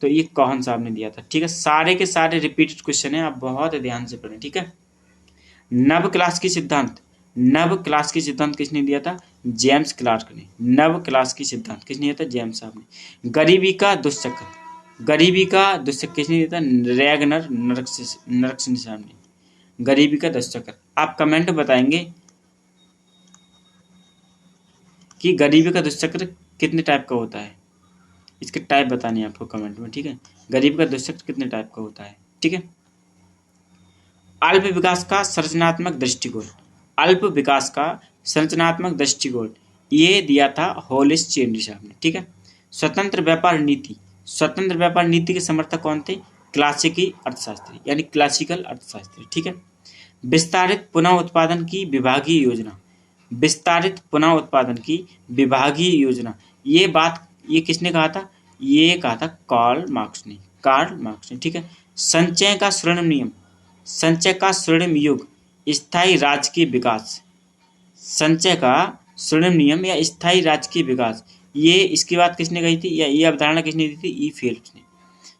तो ये कौन साहब ने दिया था, ठीक है। सारे के सारे रिपीटेड क्वेश्चन है, आप बहुत ध्यान से पढ़ें, ठीक है। नव क्लास की सिद्धांत, नव क्लास की सिद्धांत किसने दिया था? जेम्स क्लार्क ने। नव क्लास की सिद्धांत किसने दिया था? जेम्स साहब ने। गरीबी का दुष्चक्र, गरीबी का दुष्चक्र किसने दिया था? रैगनर नरसिंह साहब ने। गरीबी का दुष्चक्र, आप कमेंट बताएंगे कि गरीबी का दुष्चक्र कितने टाइप का होता है, इसके टाइप बताने हैं आपको कमेंट में, ठीक है। गरीबी का दुष्चक्र कितने टाइप का होता है, ठीक है। अल्प विकास का संरचनात्मक दृष्टिकोण, अल्प विकास का संरचनात्मक दृष्टिकोण ये दिया था हॉलिस चेनरी साहब ने, ठीक है। स्वतंत्र व्यापार नीति, स्वतंत्र व्यापार नीति के समर्थक कौन थे? क्लासिकी अर्थशास्त्री यानी क्लासिकल अर्थशास्त्री, ठीक है। विस्तारित पुनः उत्पादन की विभागीय योजना, विस्तारित पुनः उत्पादन की विभागीय योजना, ये किसने कहा था? ये कहा था कार्ल मार्क्स ने, कार्ल मार्क्स ने, ठीक है। संचय का स्वर्णिम नियम, संचय का स्वर्णिम युग, स्थायी राजकीय विकास, संचय का स्वर्णिम नियम या स्थायी राजकीय विकास, ये इसकी बात किसने कही थी या ये अवधारणा किसने दी थी? ई फेल्प्स ने।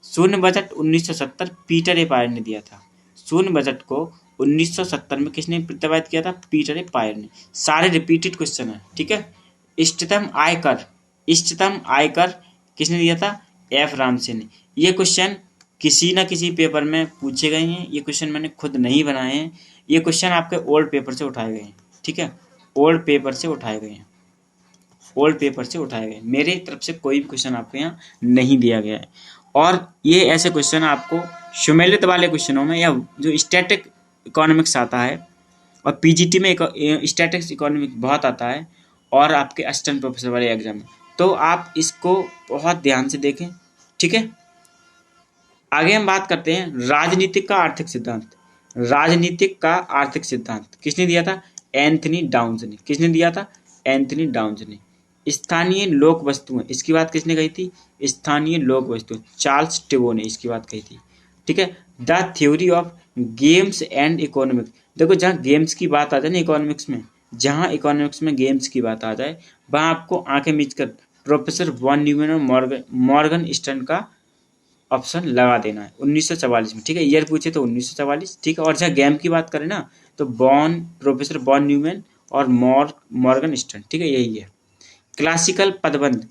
शून्य बजट 1970 पीटर ए पायर ने दिया था। शून्य बजट को 1970 में किसने प्रतिपादित किया था? पीटर ए पायर ने। सारे रिपीटेड क्वेश्चन है, ठीक है। इष्टतम आयकर, इष्टतम आयकर किसने दिया था? एफ रामसे ने। ये क्वेश्चन किसी ना किसी पेपर में पूछे गए हैं, ये क्वेश्चन मैंने खुद नहीं बनाए हैं, ये क्वेश्चन आपके ओल्ड पेपर से उठाए गए हैं, ठीक है। ओल्ड पेपर से उठाए गए हैं, ओल्ड पेपर से उठाए गए, मेरे तरफ से कोई भी क्वेश्चन आपको यहाँ नहीं दिया गया है। और ये ऐसे क्वेश्चन आपको शुमेलित वाले क्वेश्चनों में या जो स्टैटिक इकोनॉमिक्स आता है और पीजीटी में स्टैटिक्स इकोनॉमिक्स बहुत आता है और आपके असिस्टेंट प्रोफेसर वाले एग्जाम में, तो आप इसको बहुत ध्यान से देखें, ठीक है। आगे हम बात करते हैं राजनीतिक का आर्थिक सिद्धांत। राजनीतिक का आर्थिक सिद्धांत किसने दिया था? एंथनी डाउन्स ने। किसने दिया था? एंथनी डाउन्स ने। स्थानीय लोक वस्तुएं, इसकी बात किसने कही थी? स्थानीय लोक वस्तुएं, चार्ल्स टिबो ने इसकी बात कही थी, ठीक है। The theory of games and economics, देखो जहाँ गेम्स की बात आ जाए ना इकोनॉमिक्स में, जहाँ इकोनॉमिक्स में गेम्स की बात आ जाए वहाँ आपको आंखें मीच कर प्रोफेसर वॉन न्यूमैन और मॉर्गन स्टर्न का ऑप्शन लगा देना है 1944 में, ठीक है। ईयर पूछे तो 1944, ठीक है। और जहाँ गेम की बात करें ना तो प्रोफेसर बॉन न्यूमैन और मॉर्गन स्टर्न, ठीक है, यही है। क्लासिकल पदबंध,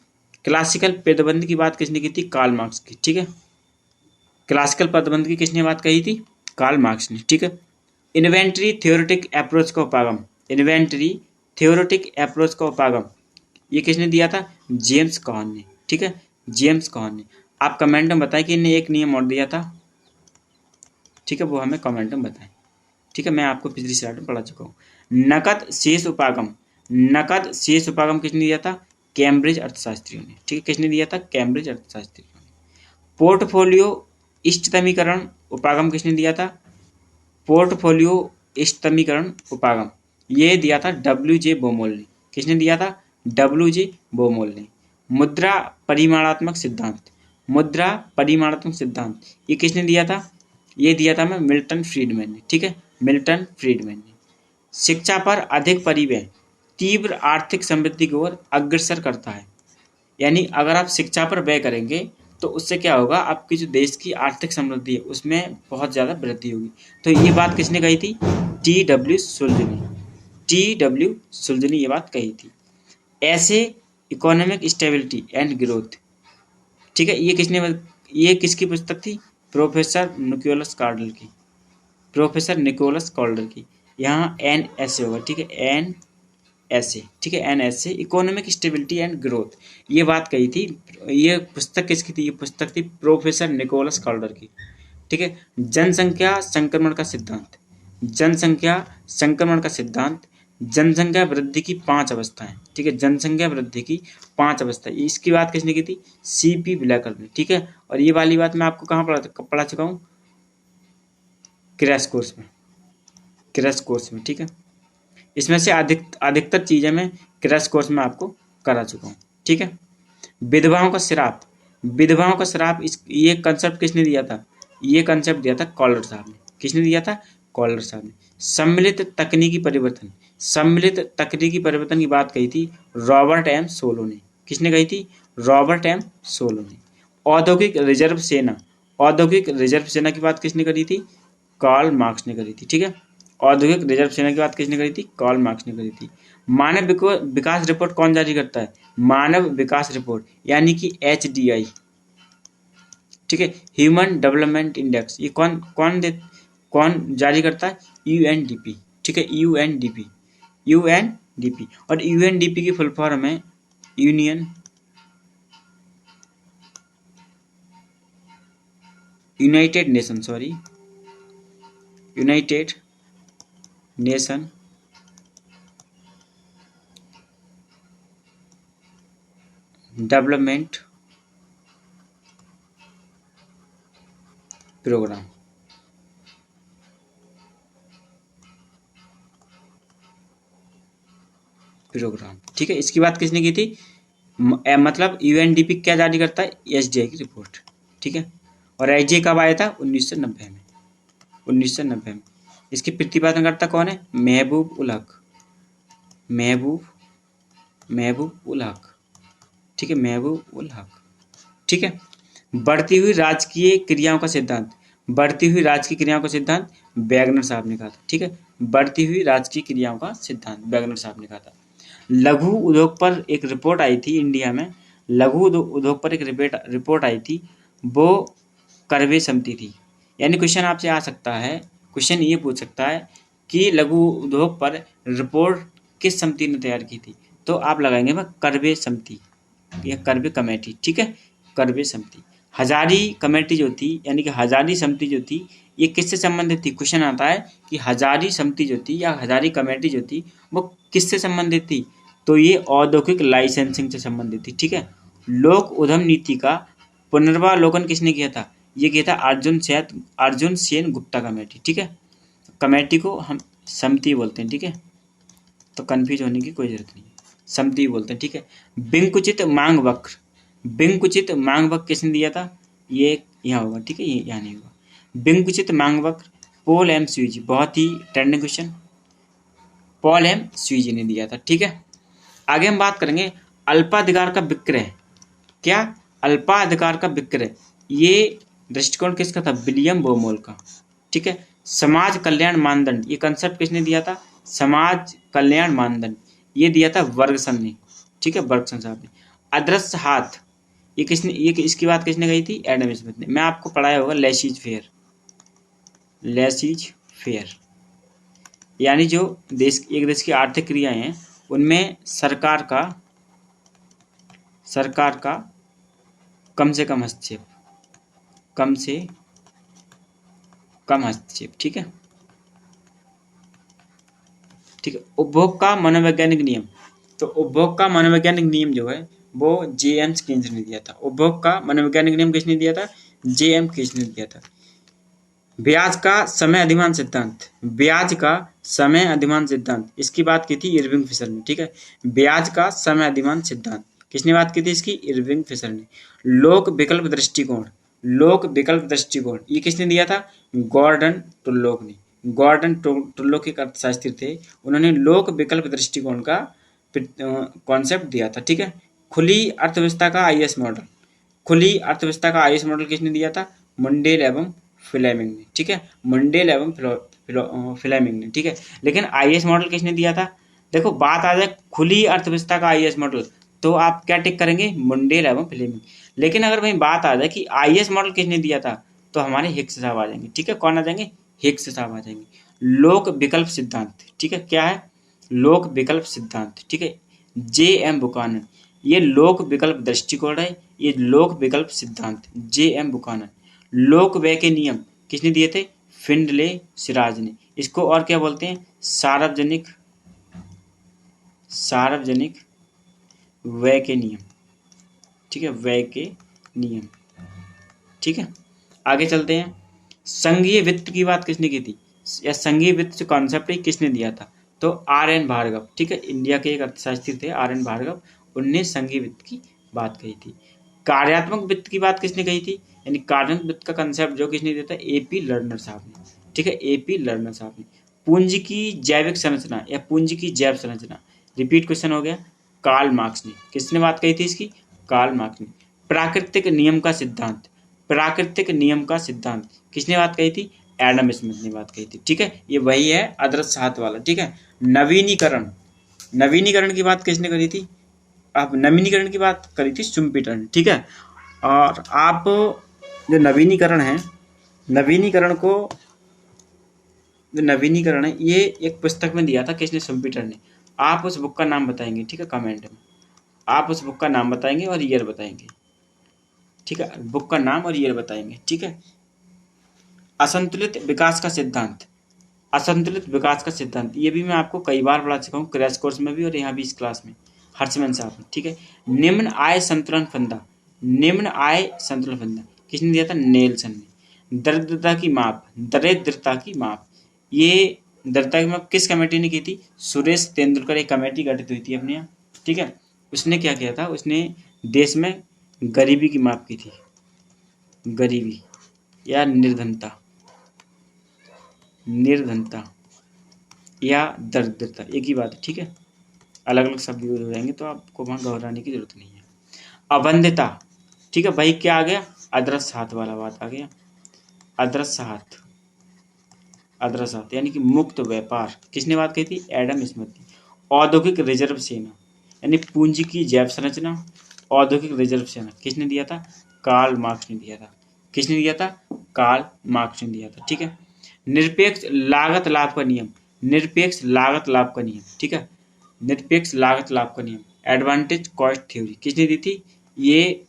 क्लासिकल पदबंध की बात किसने की थी? कार्ल मार्क्स की, ठीक है। क्लासिकल पदबंध की किसने बात कही थी? कार्ल मार्क्स ने, ठीक है। इन्वेंटरी थ्योरेटिक अप्रोच का उपागम, इन्वेंटरी थ्योरेटिक अप्रोच का उपागम ये किसने दिया था? जेम्स कॉहन ने, ठीक है, जेम्स कॉहन ने। आप कमेंट में बताएं कि इन्हें एक नियम और दिया था, ठीक है, वो हमें कमेंट में बताएं, ठीक है। मैं आपको पिछली स्लाइड में पढ़ा चुका हूँ। नकद शेष उपागम, नकद शेष उपागम किसने दिया था? कैम्ब्रिज अर्थशास्त्रियों ने, ठीक है। किसने दिया था? कैम्ब्रिज अर्थशास्त्रियों ने। पोर्टफोलियो इष्टतमीकरण उपागम किसने दिया था? पोर्टफोलियो इष्टतमीकरण उपागम ये दिया था डब्ल्यू.जे. बोमोल ने। किसने दिया था? डब्ल्यू.जे. बोमोल ने। मुद्रा परिमाणात्मक सिद्धांत, मुद्रा परिमाणात्मक सिद्धांत ये किसने दिया था? ये दिया था मैं मिल्टन फ्रीडमैन ने, ठीक है, मिल्टन फ्रीडमैन ने। शिक्षा पर अधिक परिव्यय तीव्र आर्थिक समृद्धि की ओर अग्रसर करता है, यानी अगर आप शिक्षा पर व्यय करेंगे तो उससे क्या होगा? आपकी जो देश की आर्थिक समृद्धि है उसमें बहुत ज़्यादा वृद्धि होगी। तो ये बात किसने कही थी? टी.डब्ल्यू. सुल्जनी, टी.डब्ल्यू. सुल्जनी ये बात कही थी। ऐसे इकोनॉमिक स्टेबिलिटी एंड ग्रोथ, ठीक है, ये किसकी पुस्तक थी? प्रोफेसर निकोलस कार्डल की, प्रोफेसर निकोलस कॉल्डर की। यहाँ एन ऐसे होगा, ठीक है, एन ऐसे, ठीक है, एन ऐसे, इकोनॉमिक स्टेबिलिटी एंड ग्रोथ, ये बात कही थी। ये पुस्तक किसकी थी? ये पुस्तक थी प्रोफेसर निकोलस कॉल्डर की, ठीक है। जनसंख्या संक्रमण का सिद्धांत, जनसंख्या संक्रमण का सिद्धांत, जनसंख्या वृद्धि की 5 अवस्थाएं, ठीक है, जनसंख्या वृद्धि की 5 अवस्थाएं, इसकी बात किसने की थी? सीपी ब्लैकर ने, ठीक है। और ये वाली बात मैं आपको कहाँ पढ़ा चुका हूँ? क्रैश कोर्स में, क्रैश कोर्स में, ठीक है। इसमें से अधिकतर चीजें मैं क्रैश कोर्स में आपको करा चुका हूँ, ठीक है। विधवाओं का श्राप, विधवाओं का श्राप, इस ये कंसेप्ट किसने दिया था? ये कंसेप्ट दिया था कॉलर साहब ने। किसने दिया था? कॉलर साहब ने। सम्मिलित तकनीकी परिवर्तन, सम्मिलित तकनीकी परिवर्तन की बात कही थी रॉबर्ट एम सोलो ने। किसने कही थी? रॉबर्ट एम सोलो ने। औद्योगिक रिजर्व सेना, औद्योगिक रिजर्व सेना की बात किसने करी थी? कार्ल मार्क्स ने करी थी, ठीक है। औद्योगिक रिजर्व सेना की बात किसने करी थी? कार्ल मार्क्स ने करी थी। मानव विकास रिपोर्ट कौन जारी करता है? मानव विकास रिपोर्ट, यानी कि HDI, ठीक है, ह्यूमन डेवलपमेंट इंडेक्स, ये कौन जारी करता है? UNDP, ठीक है, UNDP, UNDP। और UNDP की फुल फॉर्म है यूनाइटेड नेशन डेवलपमेंट प्रोग्राम, ठीक है। इसकी बात किसने की थी? मतलब UNDP क्या जारी करता है? HDI की रिपोर्ट, ठीक है। और HDI कब आया था? 1990 में, 1990 में। इसकी प्रतिपादन करता कौन है? महबूब उल हक, महबूब उल हक, ठीक है, महबूब उल हक, ठीक है। बढ़ती हुई राजकीय क्रियाओं का सिद्धांत, बढ़ती हुई राजकीय क्रियाओं का सिद्धांत वैगनर साहब ने कहा था, ठीक है। बढ़ती हुई राजकीय क्रियाओं का सिद्धांत वैगनर साहब ने कहा था। लघु उद्योग पर एक रिपोर्ट आई थी इंडिया में, लघु उद्योग पर एक रिपोर्ट आई थी, वो करवे समिति थी। यानी क्वेश्चन आपसे आ सकता है, क्वेश्चन ये पूछ सकता है कि लघु उद्योग पर रिपोर्ट किस समिति ने तैयार की थी? तो आप लगाएंगे वह करवे समिति या करवे कमेटी, ठीक है, करवे समिति। हजारी कमेटी जो थी, यानी कि हजारी समिति जो थी, ये किससे संबंधित थी? क्वेश्चन आता है कि हजारी समिति जो थी या हजारी कमेटी जो थी वो किससे संबंधित थी? तो ये औद्योगिक लाइसेंसिंग से संबंधित थी, ठीक है। लोक उद्यम नीति का पुनर्वालोकन किसने किया था? ये किया था अर्जुन सेन गुप्ता कमेटी, ठीक है। कमेटी को हम समिति बोलते हैं, ठीक है, तो कंफ्यूज होने की कोई जरूरत नहीं, समिति बोलते हैं, ठीक है। बिंकुचित मांग वक्र, बिंकुचित मांग वक्र किसने दिया था? ये यहाँ होगा, ठीक है, ये यहाँ नहीं होगा। बिंकुचित मांग वक्र पॉल एम स्वीजी, बहुत ही ट्रेंडिंग क्वेश्चन, पॉल एम स्वीजी ने दिया था, ठीक है। आगे हम बात करेंगे अल्पाधिकार का विक्रय। क्या? अल्पाधिकार का विक्रय, ये दृष्टिकोण किसका था? विलियम बोमोल का, ठीक है। समाज कल्याण मानदंड, ये कंसेप्ट किसने दिया था? समाज कल्याण मानदंड, ये दिया था वर्गसन ने, ठीक है, वर्गसन साहब ने। अदृश्य हाथ, ये इसकी बात किसने कही थी? एडम स्मिथ ने। मैं आपको पढ़ाया होगा लेसीज फेयर, लेसीज फेयर, यानी जो एक देश की आर्थिक क्रियाएं हैं उनमें सरकार का कम से कम हस्तक्षेप, कम से कम हस्तक्षेप, ठीक है, ठीक है। उपभोग का मनोवैज्ञानिक नियम, तो उपभोग का मनोवैज्ञानिक नियम जो है वो J.M. कीन्स ने दिया था। उपभोग का मनोवैज्ञानिक नियम किसने दिया था? J.M. कीन्स ने दिया था। ब्याज का समय अधिमान सिद्धांत, ब्याज का समय अधिमान सिद्धांत, इसकी बात की थी इरविंग फिशर ने, ठीक है। ब्याज का समय अधिमान सिद्धांत किसने बात की थी इसकी? इरविंग फिशर ने। लोक विकल्प दृष्टिकोण, लोक विकल्प दृष्टिकोण, ये किसने दिया था? गॉर्डन टुल्लोक ने। गॉर्डन टुल्लोक एक अर्थशास्त्री थे, उन्होंने लोक विकल्प दृष्टिकोण का कॉन्सेप्ट दिया था, ठीक है। खुली अर्थव्यवस्था का IS मॉडल, खुली अर्थव्यवस्था का IS मॉडल किसने दिया था? मंडेल एवं फ्लेमिंग ने, ठीक है, मंडेल एवं फ्लेमिंग ने, ठीक है। लेकिन IS मॉडल किसने दिया था? देखो बात आ जाए खुली अर्थव्यवस्था का IS मॉडल, तो आप क्या टिक करेंगे, मुंडेल एवं फ्लेमिंग। लेकिन अगर वही बात आ जाए कि आईएस मॉडल किसने दिया था, तो हमारे हिग्स साहब आ जाएंगे। ठीक है, कौन आ जाएंगे, हिग्स साहब आ जाएंगे। लोक विकल्प सिद्धांत, ठीक है, क्या है, लोक विकल्प सिद्धांत, ठीक है, जे एम बुकानन। ये लोक विकल्प दृष्टिकोण है, ये लोक विकल्प सिद्धांत जे एम बुकानन। लोक व्यय के नियम किसने दिए थे, फिंडले सिराज ने। इसको और क्या बोलते हैं, सार्वजनिक सार्वजनिक व्यय के नियम, ठीक है, व्यय के नियम। ठीक है, आगे चलते हैं। संघीय वित्त की बात किसने की थी, या संघीय वित्त जो कॉन्सेप्ट है किसने दिया था, तो आर एन भार्गव। ठीक है, इंडिया के एक अर्थशास्त्री थे आर एन भार्गव, उनने संघीय वित्त की बात कही थी। कार्यात्मक वित्त की बात किसने कही थी, यानी कार्यात्मक वित्त का कंसेप्ट जो किसने दिया था, एपी लर्नर साहब ने। ठीक है, एपी लर्नर साहब ने। पूंजी की जैविक संरचना या पूंजी की जैव संरचना, रिपीट क्वेश्चन हो गया, कार्ल मार्क्स ने। किसने बात कही थी इसकी, कार्ल मार्क्स ने। प्राकृतिक नियम का सिद्धांत, प्राकृतिक नियम का सिद्धांत किसने बात कही थी, एडम स्मिथ ने बात कही थी। ठीक है, ये वही है अदृश्य सात वाला। ठीक है, नवीनीकरण, नवीनीकरण की बात किसने करी थी, आप नवीनीकरण की बात करी थी शुम्पीटर ने। ठीक है, और आप जो नवीनीकरण है, नवीनीकरण को, जो नवीनीकरण है ये एक पुस्तक में दिया था किसने, शुम्पीटर ने। आप उस बुक का नाम बताएंगे, ठीक है, कमेंट में आप उस बुक का नाम बताएंगे और ईयर बताएंगे। ठीक है, बुक का नाम और ईयर बताएंगे। ठीक है, असंतुलित विकास का सिद्धांत, असंतुलित विकास का सिद्धांत, ये भी मैं आपको कई बार पढ़ा चुका हूँ, क्रैश कोर्स में भी और यहाँ भी इस क्लास में, हर्षमन साहब ने। ठीक है, निम्न आय संतुलन फंदा, निम्न आय संतुलन फंदा किसने दिया था, नेल्सन ने। दरिद्रता की माप, दरिद्रता की माप, ये दरिद्रता की माप किस कमेटी ने की थी, सुरेश तेंदुलकर, एक कमेटी गठित हुई थी अपने यहाँ। ठीक है, उसने क्या किया था, उसने देश में गरीबी की माप की थी, गरीबी या निर्धनता, निर्धनता या दरिद्रता एक ही बात है। ठीक है, अलग अलग शब्द यूज हो जाएंगे तो आपको वहाँ घबराने की जरूरत नहीं है। अबंधता, ठीक है भाई, क्या आ गया, अदृश्य हाथ वाला बात आ गया, अदृश्य हाथ, अदृश्य हाथ यानी कि मुक्त व्यापार किसने बात कही थी, एडम स्मिथ ने। औद्योगिक रिजर्व सेना यानी पूंजी की जैव संरचना, औद्योगिक रिजर्व सेना किसने दिया था, कार्ल मार्क्स ने दिया था। किसने दिया था, कार्ल मार्क्स ने दिया था। ठीक है, निरपेक्ष लागत लाभ का नियम, निरपेक्ष लागत लाभ का नियम, ठीक है, निरपेक्ष लागत लाभ का नियम, एडवांटेज कॉस्ट थ्योरी किसने दी थी, ये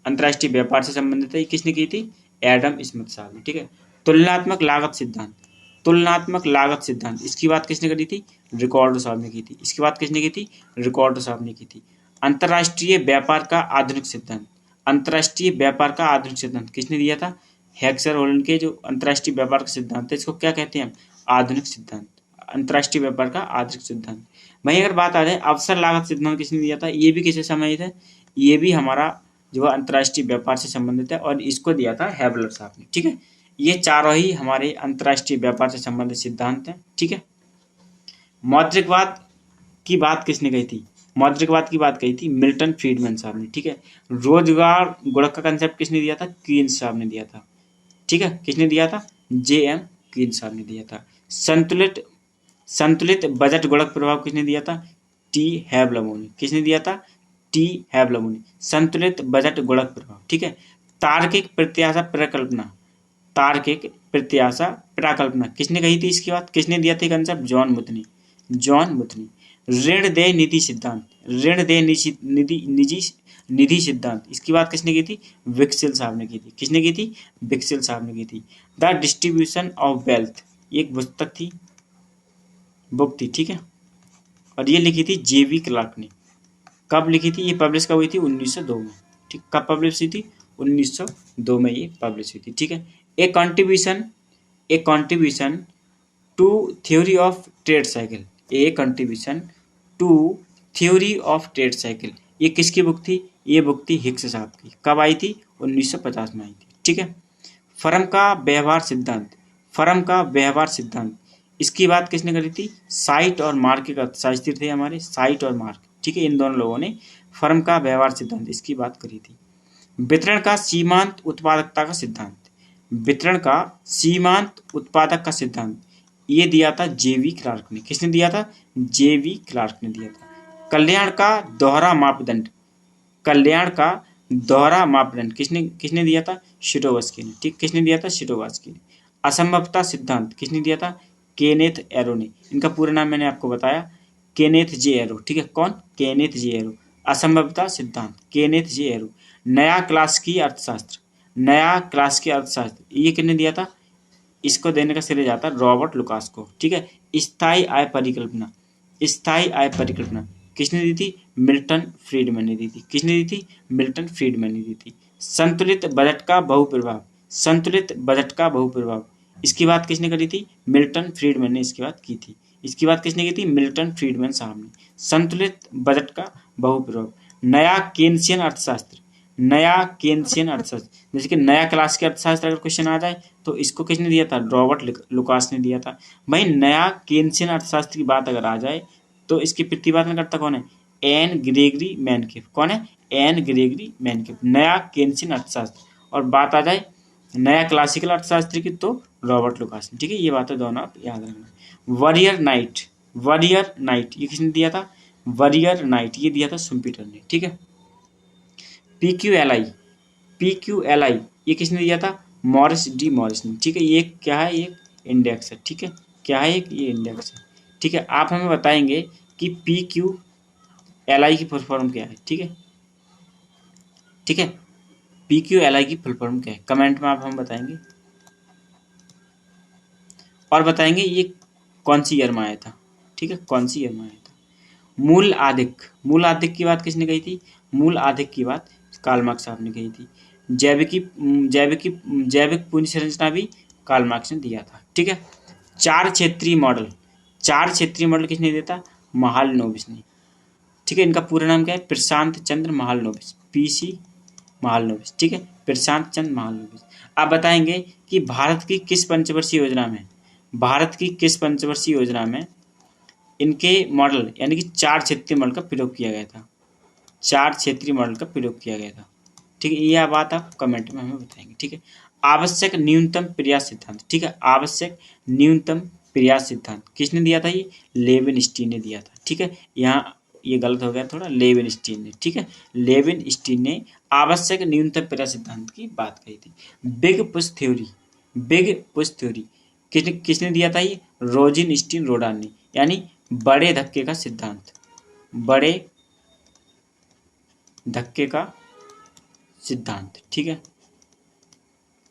अंतर्राष्ट्रीय व्यापार से संबंधित है, किसने की थी, एडम स्मिथ साहब ने। ठीक है, तुलनात्मक लागत सिद्धांत, तुलनात्मक लागत सिद्धांत, इसकी बात किसने करी थी, रिकॉर्डो साहब ने की थी। इसकी बात किसने की थी, रिकॉर्डो साहब ने की थी। अंतर्राष्ट्रीय व्यापार का आधुनिक सिद्धांत, अंतर्राष्ट्रीय व्यापार का आधुनिक सिद्धांत किसने दिया था, हेक्सर होलन के जो अंतर्राष्ट्रीय व्यापार का सिद्धांत है, इसको क्या कहते हैं हम, आधुनिक सिद्धांत, अंतर्राष्ट्रीय व्यापार का आधुनिक सिद्धांत। वहीं अगर बात आ जाए अवसर लागत सिद्धांत किसने दिया था, ये भी किससे संबंधित है, ये भी हमारा जो अंतर्राष्ट्रीय व्यापार से संबंधित है और इसको दिया था हैवलर साहब ने। ठीक है, ये चारों ही हमारे अंतर्राष्ट्रीय व्यापार से संबंधित सिद्धांत हैं। ठीक है, मौद्रिकवाद की बात किसने कही थी, मौद्रिकवाद की बात कही थी मिल्टन फ्रीडमैन साहब ने। ठीक है, रोजगार गुणक का कंसेप्ट किसने दिया था, कीन्स साहब ने दिया था। ठीक है, किसने दिया था, जे एम कीन्स साहब ने दिया था। संतुलित संतुलित बजट गुणक प्रभाव किसने दिया था, टी हैवलमो ने। किसने दिया था, टी हैवलमो ने, संतुलित बजट गुणक प्रभाव। ठीक है, तार्किक प्रत्याशा प्रकल्पना, तार्किक प्रत्याशा प्राकल्पना किसने कही थी, इसकी बात किसने दिया था कंसेप्ट, जॉन मुथ ने, जॉन मुथ ने। ऋण दे निधि सिद्धांत, ऋण दे निधि सिद्धांत, इसकी बात किसने की थी, विक्सिल साहब ने की थी। किसने की थी, विक्सिल साहब ने की थी। द डिस्ट्रीब्यूशन ऑफ वेल्थ, एक पुस्तक थी, बुक थी। ठीक है, और ये लिखी थी जेवी क्लार्क ने। कब लिखी थी, ये पब्लिश कब हुई थी, 1902 में। ठीक, कब पब्लिश हुई थी, 1902 में ये पब्लिश हुई थी। ठीक है, a contribution to theory of trade cycle, a contribution to theory of trade cycle, ये किसकी बुक थी, ये बुक थी हिक्स साहब की। कब आई थी, 1950 में आई थी। ठीक है, फर्म का व्यवहार सिद्धांत, फर्म का व्यवहार सिद्धांत, इसकी बात किसने करी थी, साइट और मार्क के अर्थशास्त्री थे हमारे, साइट और मार्क। ठीक है, इन दोनों लोगों ने फर्म का व्यवहार सिद्धांत इसकी बात करी थी। वितरण का सीमांत उत्पादकता का सिद्धांत, वितरण का सीमांत उत्पादक का सिद्धांत, ये दिया था जेवी क्लार्क ने। किसने दिया था, जेवी क्लार्क ने दिया था। कल्याण का दोहरा मापदंड, कल्याण का दोहरा मापदंड किसने किसने दिया था? शिटोवस्की ने। ठीक, किसने दिया था? शिटोवस्की ने। असंभवता सिद्धांत किसने दिया था? केनेथ एरो ने। इनका पूरा नाम मैंने आपको बताया, केनेथ जे एरो। ठीक है, कौन? केनेथ जे एरो। असंभवता सिद्धांत केनेथ जे एरो। नया क्लासिकी अर्थशास्त्र, नया क्लासिकी अर्थशास्त्र ये किसने दिया था? इसको देने का श्रेय जाता है रॉबर्ट लुकास को। ठीक है, स्थायी आय परिकल्पना, स्थायी आय परिकल्पना किसने दी थी? मिल्टन फ्रीडमैन ने दी थी। किसने दी थी? मिल्टन फ्रीडमैन ने दी थी। संतुलित बजट का बहुप्रभाव, संतुलित बजट का बहुप्रभाव इसकी बात किसने करी थी? मिल्टन फ्रीडमैन ने इसकी बात की थी। इसकी बात किसने की थी? मिल्टन फ्रीडमैन साहब ने। संतुलित बजट का बहुप्रभाव। नया केन्सियन अर्थशास्त्र, नया केन्सियन अर्थशास्त्र, जैसे कि नया क्लास के अर्थशास्त्र अगर क्वेश्चन आ जाए तो इसको किसने दिया था? रॉबर्ट लुकास ने दिया था। भाई नया केन्सियन अर्थशास्त्र की बात अगर आ जाए तो इसकी प्रतिपादन करता कौन है? N Gregory Mankiw. कौन है? N Gregory Mankiw. नया केन्सियन अर्थशास्त्र। और बात आ जाए नया क्लासिकल अर्थशास्त्र की तो रॉबर्ट लुकास ने। ठीक है, ये बातें दोनों आप याद रखना। वॉरियर नाइट, वॉरियर नाइट ये किसने दिया था? वॉरियर नाइट ये दिया था सुम्पीटर ने। ठीक है, PQLI, PQLI ये किसने दिया था? मॉरिस डी मॉरिस ने। ठीक है, ये क्या है? ये इंडेक्स है। ठीक है, क्या है? ये इंडेक्स है। ठीक है, आप हमें बताएंगे कि PQLI की फुल फॉर्म क्या है। ठीक है, ठीक है, PQLI की फुल फॉर्म क्या है? कमेंट में आप हमें बताएंगे और बताएंगे ये कौन सी ईयर में आया था। ठीक है, कौन सी ईयर में आया था। मूल आधिक, मूल आधिक की बात किसने कही थी? मूल आधिक की बात कार्ल मार्क्स साहब ने कही थी। जैविक पूंजी संरचना भी कार्ल मार्क्स ने दिया था। ठीक है, चार क्षेत्रीय मॉडल, चार क्षेत्रीय मॉडल किसने दिया था? महालनोबिस ने। ठीक है, इनका पूरा नाम क्या है? प्रशांत चंद्र महालनोबिस, PC महालनोबिस। ठीक है, प्रशांत चंद्र महालनोबिस। आप बताएंगे कि भारत की किस पंचवर्षीय योजना में, भारत की किस पंचवर्षीय योजना में इनके मॉडल यानी कि चार क्षेत्रीय मॉडल का प्रयोग किया गया था? चार क्षेत्रीय मॉडल का प्रयोग किया गया था। ठीक है, यह बात आप कमेंट में हमें बताएंगे। ठीक है, आवश्यक न्यूनतम प्रयास सिद्धांत। ठीक है, आवश्यक न्यूनतम प्रयास सिद्धांत किसने दिया था? ये लेविनस्टीन ने दिया था। ठीक है, यहाँ ये गलत हो गया थोड़ा, लेविनस्टीन ने। ठीक है, लेविनस्टीन ने आवश्यक न्यूनतम प्रयास सिद्धांत की बात कही थी। Big push theory, big push theory किसने किसने दिया था? ये रोजिनस्टीन रोडान ने। यानी बड़े धक्के का सिद्धांत, बड़े धक्के का सिद्धांत। ठीक है,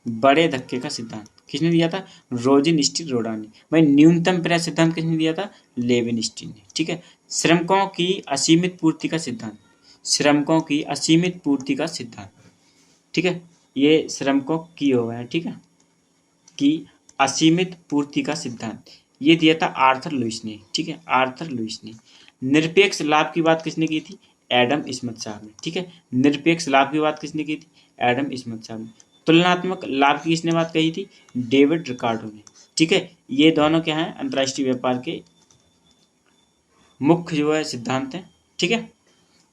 बड़े धक्के का सिद्धांत किसने दिया था? रोजिनस्टीन रोडान ने। भाई न्यूनतम प्रयास सिद्धांत किसने दिया था? लेविनस्टीन ने। ठीक है, श्रमिकों की असीमित पूर्ति का सिद्धांत, श्रमिकों की असीमित पूर्ति का सिद्धांत। ठीक है, ये श्रमिकों की हो गया। ठीक है, की असीमित पूर्ति का सिद्धांत ये दिया था आर्थर लुईस ने। ठीक है, आर्थर लुईस ने। निरपेक्ष लाभ की बात किसने की थी? एडम स्मिथ साहब ने। ठीक है, निरपेक्ष लाभ की बात किसने की थी? एडम स्मिथ साहब ने। तुलनात्मक लाभ की किसने बात कही थी? डेविड रिकार्डो ने। ठीक है, ये दोनों क्या हैं? अंतर्राष्ट्रीय व्यापार के मुख्य जो है सिद्धांत हैं। ठीक है,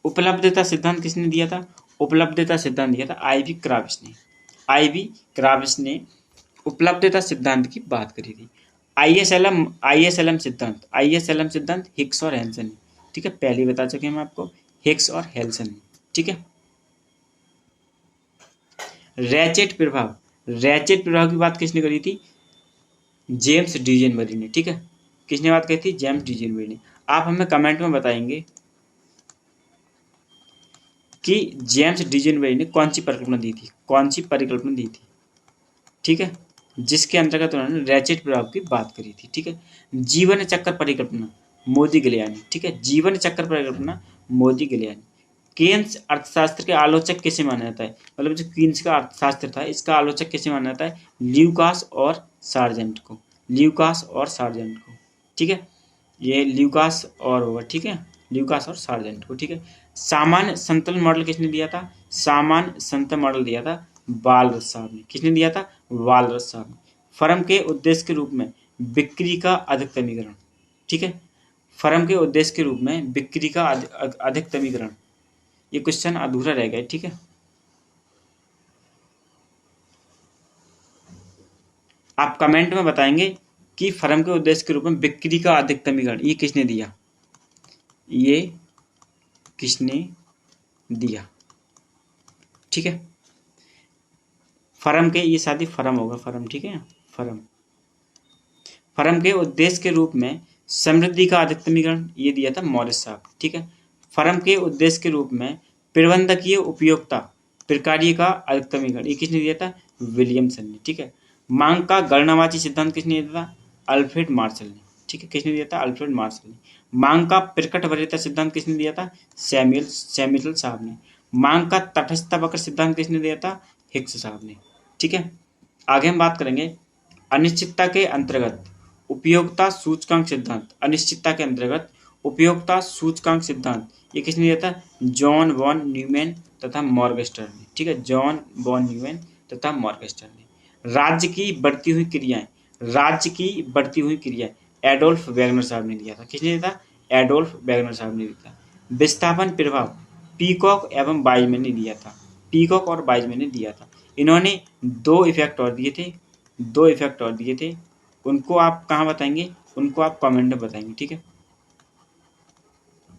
उपलब्धता सिद्धांत किसने दिया था? उपलब्धता सिद्धांत दिया था IV क्राविस ने। IV क्राविस ने उपलब्धता सिद्धांत की बात करी थी। ISLM सिद्धांत, ISLM सिद्धांत हिक्स और हेल्सन ने। ठीक है, पहले बता चुके हैं हम आपको, हिक्स और हेल्सन ने। ठीक है, रैचेट प्रभाव, रैचेट प्रभाव की बात किसने करी थी? जेम्स डीजेनबरी ने। ठीक है, किसने बात कही थी? जेम्स डीजेनबरी ने। आप हमें कमेंट में बताएंगे कि जेम्स डीजेनबरी ने कौन सी परिकल्पना दी थी, कौन सी परिकल्पना दी थी। ठीक है, जिसके अंतर्गत उन्होंने रैचेट प्रभाव की बात करी थी। ठीक है, जीवन चक्र परिकल्पना मोदी गलियानी। ठीक है, जीवन चक्र परिकल्पना मोदी गलियानी। केन्स अर्थशास्त्र के आलोचक किसे माना जाता है? मतलब जो केन्स का अर्थशास्त्र था इसका आलोचक किसे माना जाता है? ल्यूकास और सार्जेंट को, ल्यूकास और सार्जेंट को। ठीक है, ये ल्यूकास और होगा। ठीक है, ल्यूकास और सार्जेंट को। ठीक है, सामान्य संतुलन मॉडल किसने दिया था? सामान्य संतुलन मॉडल दिया था वालरस साहब ने। किसने दिया था? वालरस साहब ने। फर्म के उद्देश्य के रूप में बिक्री का अधिकतमीकरण। ठीक है, फर्म के उद्देश्य के रूप में बिक्री का अधिकतमीकरण, ये क्वेश्चन अधूरा रह गया। ठीक है, आप कमेंट में बताएंगे कि फर्म के उद्देश्य के रूप में बिक्री का अधिकतमीकरण ये किसने दिया? ये किसने दिया। ठीक है, फर्म के, ये शादी फर्म होगा, फर्म, ठीक है, फर्म। फर्म के उद्देश्य के रूप में समृद्धि का अधिकतमीकरण ये दिया था मॉरिस साहब। ठीक है, फर्म के उद्देश्य के रूप में प्रबंधकीय उपयोगिता प्रक्रिया का अधिकतमीकरण ये किसने दिया था, विलियमसन ने। ठीक है, मांग का गणनावाची सिद्धांत किसने दिया था, अल्फ्रेड मार्शल ने। ठीक है, किसने दिया था, अल्फ्रेड मार्शल ने। मांग का प्रकट वरीयता सिद्धांत किसने दिया था, सैमुअल साहब ने। मांग का तटस्थता वक्र सिद्धांत किसने दिया था, हिक्स साहब ने। ठीक है, आगे हम बात करेंगे अनिश्चितता के अंतर्गत उपयोगिता सूचकांक सिद्धांत। अनिश्चितता के अंतर्गत उपयोगिता सूचकांक सिद्धांत ये किसने दिया था, जॉन वॉन न्यूमैन तथा मॉर्गेस्टर ने। ठीक है, जॉन वॉन न्यूमैन तथा मॉर्गेस्टर ने। राज्य की बढ़ती हुई क्रियाएं, राज्य की बढ़ती हुई क्रियाएं एडोल्फ वैगनर साहब ने दिया था। किसने दिया था, एडोल्फ वैगनर साहब ने दिया था। विस्थापन प्रभाव पीकॉक एवं बाइजमैन ने दिया था, पीकॉक और बाइजमैन ने दिया था। इन्होंने दो इफेक्ट और दिए थे, दो इफेक्ट और दिए थे। उनको आप कहाँ बताएंगे, उनको आप कमेंट में बताएंगे। ठीक है,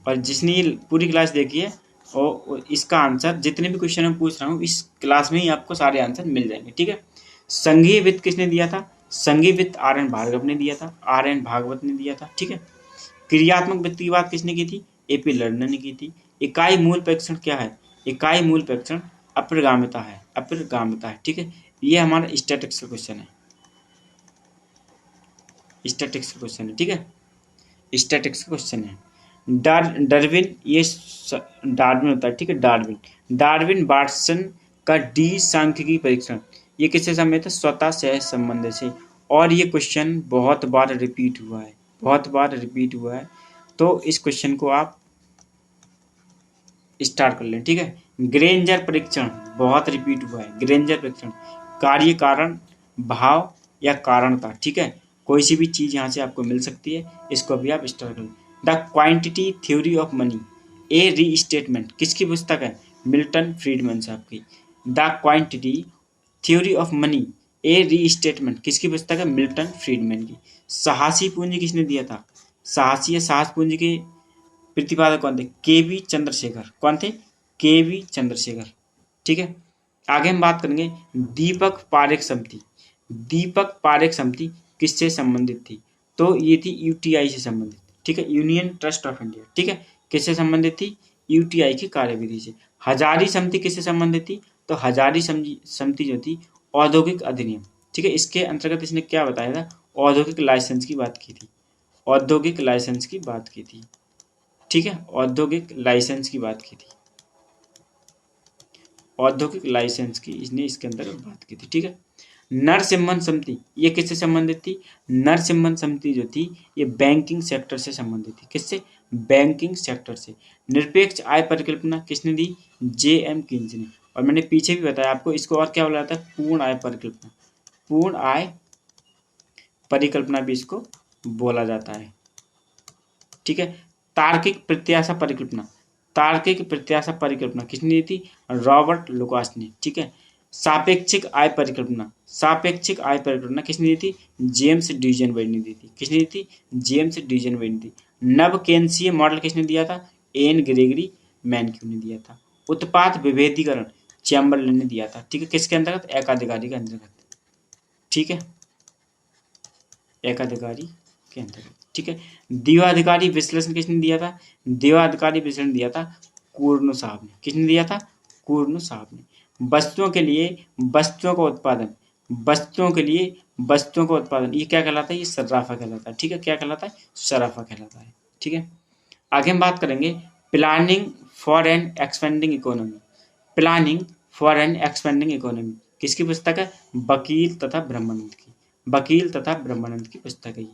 और जिसने ये पूरी क्लास देखी है और इसका आंसर जितने भी क्वेश्चन मैं पूछ रहा हूँ इस क्लास में ही आपको सारे आंसर मिल जाएंगे। ठीक है, संघीय वित्त किसने दिया था, संघीय वित्त आर एन भार्गव ने दिया था, आर एन भागवत ने दिया था। ठीक है, क्रियात्मक वित्त की बात किसने की थी, एपी लर्नर ने की थी। इकाई मूल परीक्षण क्या है, इकाई मूल परीक्षण अप्रगामिता है, अप्रगामिता है। ठीक है, ये हमारा स्टैटिक्स का क्वेश्चन है, स्टैटिक्स का क्वेश्चन है। ठीक है, स्टैटिक्स का क्वेश्चन है। डार्विन, ये डार्विन होता है। ठीक है, डार्विन, डार्विन वाटसन का डी सांख्यिकी परीक्षण ये किससे संबंधित है, स्वतः सहज संबंध से। और ये क्वेश्चन बहुत बार रिपीट हुआ है, बहुत बार रिपीट हुआ है, तो इस क्वेश्चन को आप स्टार्ट कर लें। ठीक है, ग्रेंजर परीक्षण बहुत रिपीट हुआ है, ग्रेंजर परीक्षण कार्य कारण भाव या कारणता। ठीक है, कोई सी भी चीज यहाँ से आपको मिल सकती है, इसको भी आप स्टार्ट कर लें। The quantity theory of money A restatement किसकी पुस्तक है, मिल्टन फ्रीडमैन साहब की। The quantity theory of money A restatement किसकी पुस्तक है, मिल्टन फ्रीडमैन की। साहसी पूंजी किसने दिया था, साहसी या साहस पूंजी के प्रतिपादक कौन थे, केवी चंद्रशेखर। कौन थे, केवी चंद्रशेखर। ठीक है, आगे हम बात करेंगे दीपक पारेख समिति। दीपक पारेख समिति किससे संबंधित थी, तो ये थी यूटीआई से संबंधित। ठीक है, यूनियन ट्रस्ट ऑफ इंडिया। ठीक है, किससे संबंधित थी, यूटीआई की कार्यविधि से। हजारी समिति किससे संबंधित थी, तो हजारी समिति जो थी औद्योगिक अधिनियम। ठीक है, इसके अंतर्गत इसने क्या बताया था, औद्योगिक लाइसेंस की बात की थी, औद्योगिक लाइसेंस की बात की थी। ठीक है, औद्योगिक लाइसेंस की बात की थी, औद्योगिक लाइसेंस की इसने इसके अंदर बात की थी। ठीक है, नरसिम्हन समिति ये किससे संबंधित थी, नरसिम्हन समिति जो थी ये बैंकिंग सेक्टर से संबंधित थी। किससे, बैंकिंग सेक्टर से। निरपेक्ष आय परिकल्पना किसने दी, जे एम कीन्स ने। और मैंने पीछे भी बताया आपको, इसको और क्या बोला जाता है, पूर्ण आय परिकल्पना, पूर्ण आय परिकल्पना भी इसको बोला जाता है। ठीक है, तार्किक प्रत्याशा परिकल्पना, तार्किक प्रत्याशा परिकल्पना किसने दी थी, रॉबर्ट लुकास ने। ठीक है, सापेक्षिक आय परिकल्पना, सापेक्षिक आय परिकल्पना किसने दी थी, जेम्स ड्यूजनबर्ग ने दी थी। किसने दी थी, जेम्स ड्यूजनबर्ग ने दी। नव केंद्रीय मॉडल किसने दिया था, एन ग्रेगरी मैनक्यू ने दिया था। उत्पाद विभेदीकरण चैम्बरलेन ने दिया था। ठीक है, किसके अंतर्गत, एकाधिकारी के अंतर्गत। ठीक है, एकाधिकारी के अंतर्गत। ठीक है, द्विआधिकारी विश्लेषण किसने दिया था, द्विआधिकारी विश्लेषण दिया था कुर्नो साहब ने। किसने दिया था, कुर्नो साहब ने। वस्तुओं के लिए वस्तुओं का उत्पादन, वस्तुओं के लिए वस्तुओं का उत्पादन ये क्या कहलाता है, ये सर्राफा कहलाता है। ठीक है, क्या कहलाता है, सर्राफा कहलाता है। ठीक है, आगे हम बात करेंगे planning for an expanding economy, planning for an expanding economy किसकी पुस्तक है, वकील तथा ब्रह्मानंद की, वकील तथा ब्रह्मानंद की पुस्तक है।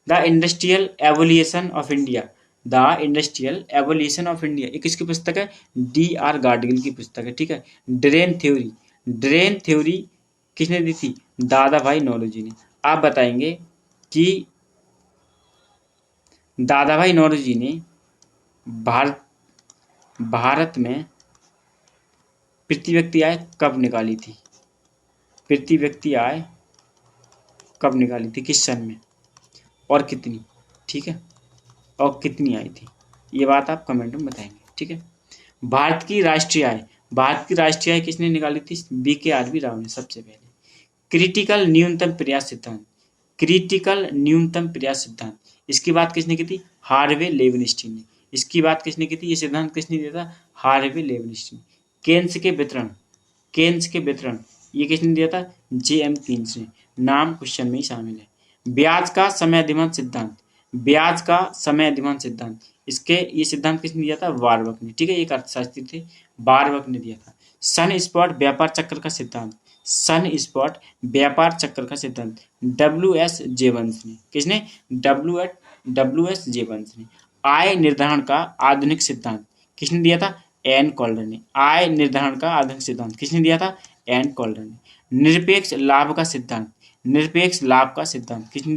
The industrial evolution of India, the industrial evolution of India ये किसकी पुस्तक है, डी आर गाडगिल की पुस्तक है। ठीक है, ड्रेन थ्योरी, ड्रेन थ्योरी किसने दी थी, दादा भाई नौरोजी ने। आप बताएंगे कि दादा भाई नौरोजी ने भारत में प्रति व्यक्ति आय कब निकाली थी, प्रति व्यक्ति आय कब निकाली थी, किस सन में और कितनी। ठीक है, और कितनी आई थी, ये बात आप कमेंट में बताएंगे। ठीक है, भारत की राष्ट्रीय आय किसने निकाली थी? BKRB राव ने सबसे पहले। क्रिटिकल न्यूनतम प्रयास सिद्धांत, इसकी बात किसने की थी? हार्वे लेविनस्टीन ने। इसकी बात किसने की थी? ये सिद्धांत किसने दिया था? हार्वे लेविनस्टीन। केन्स के वितरण ये किसने दिया था? JM कीन्स ने। नाम क्वेश्चन में ही शामिल है। ब्याज का समय अधिमान सिद्धांत, इसके ये सिद्धांत किसने दिया था? वारबक ने। ठीक है, एक अर्थशास्त्री थे, वारबक ने दिया था। सन स्पॉट व्यापार चक्र का सिद्धांत WS जेवंस ने। किसने? WS जेवंस ने। आय निर्धारण का आधुनिक सिद्धांत किसने दिया था? एन कॉल्डर ने। आय निर्धारण का आधुनिक सिद्धांत किसने दिया था? एन कॉल्डर ने। निरपेक्ष लाभ का सिद्धांत किसने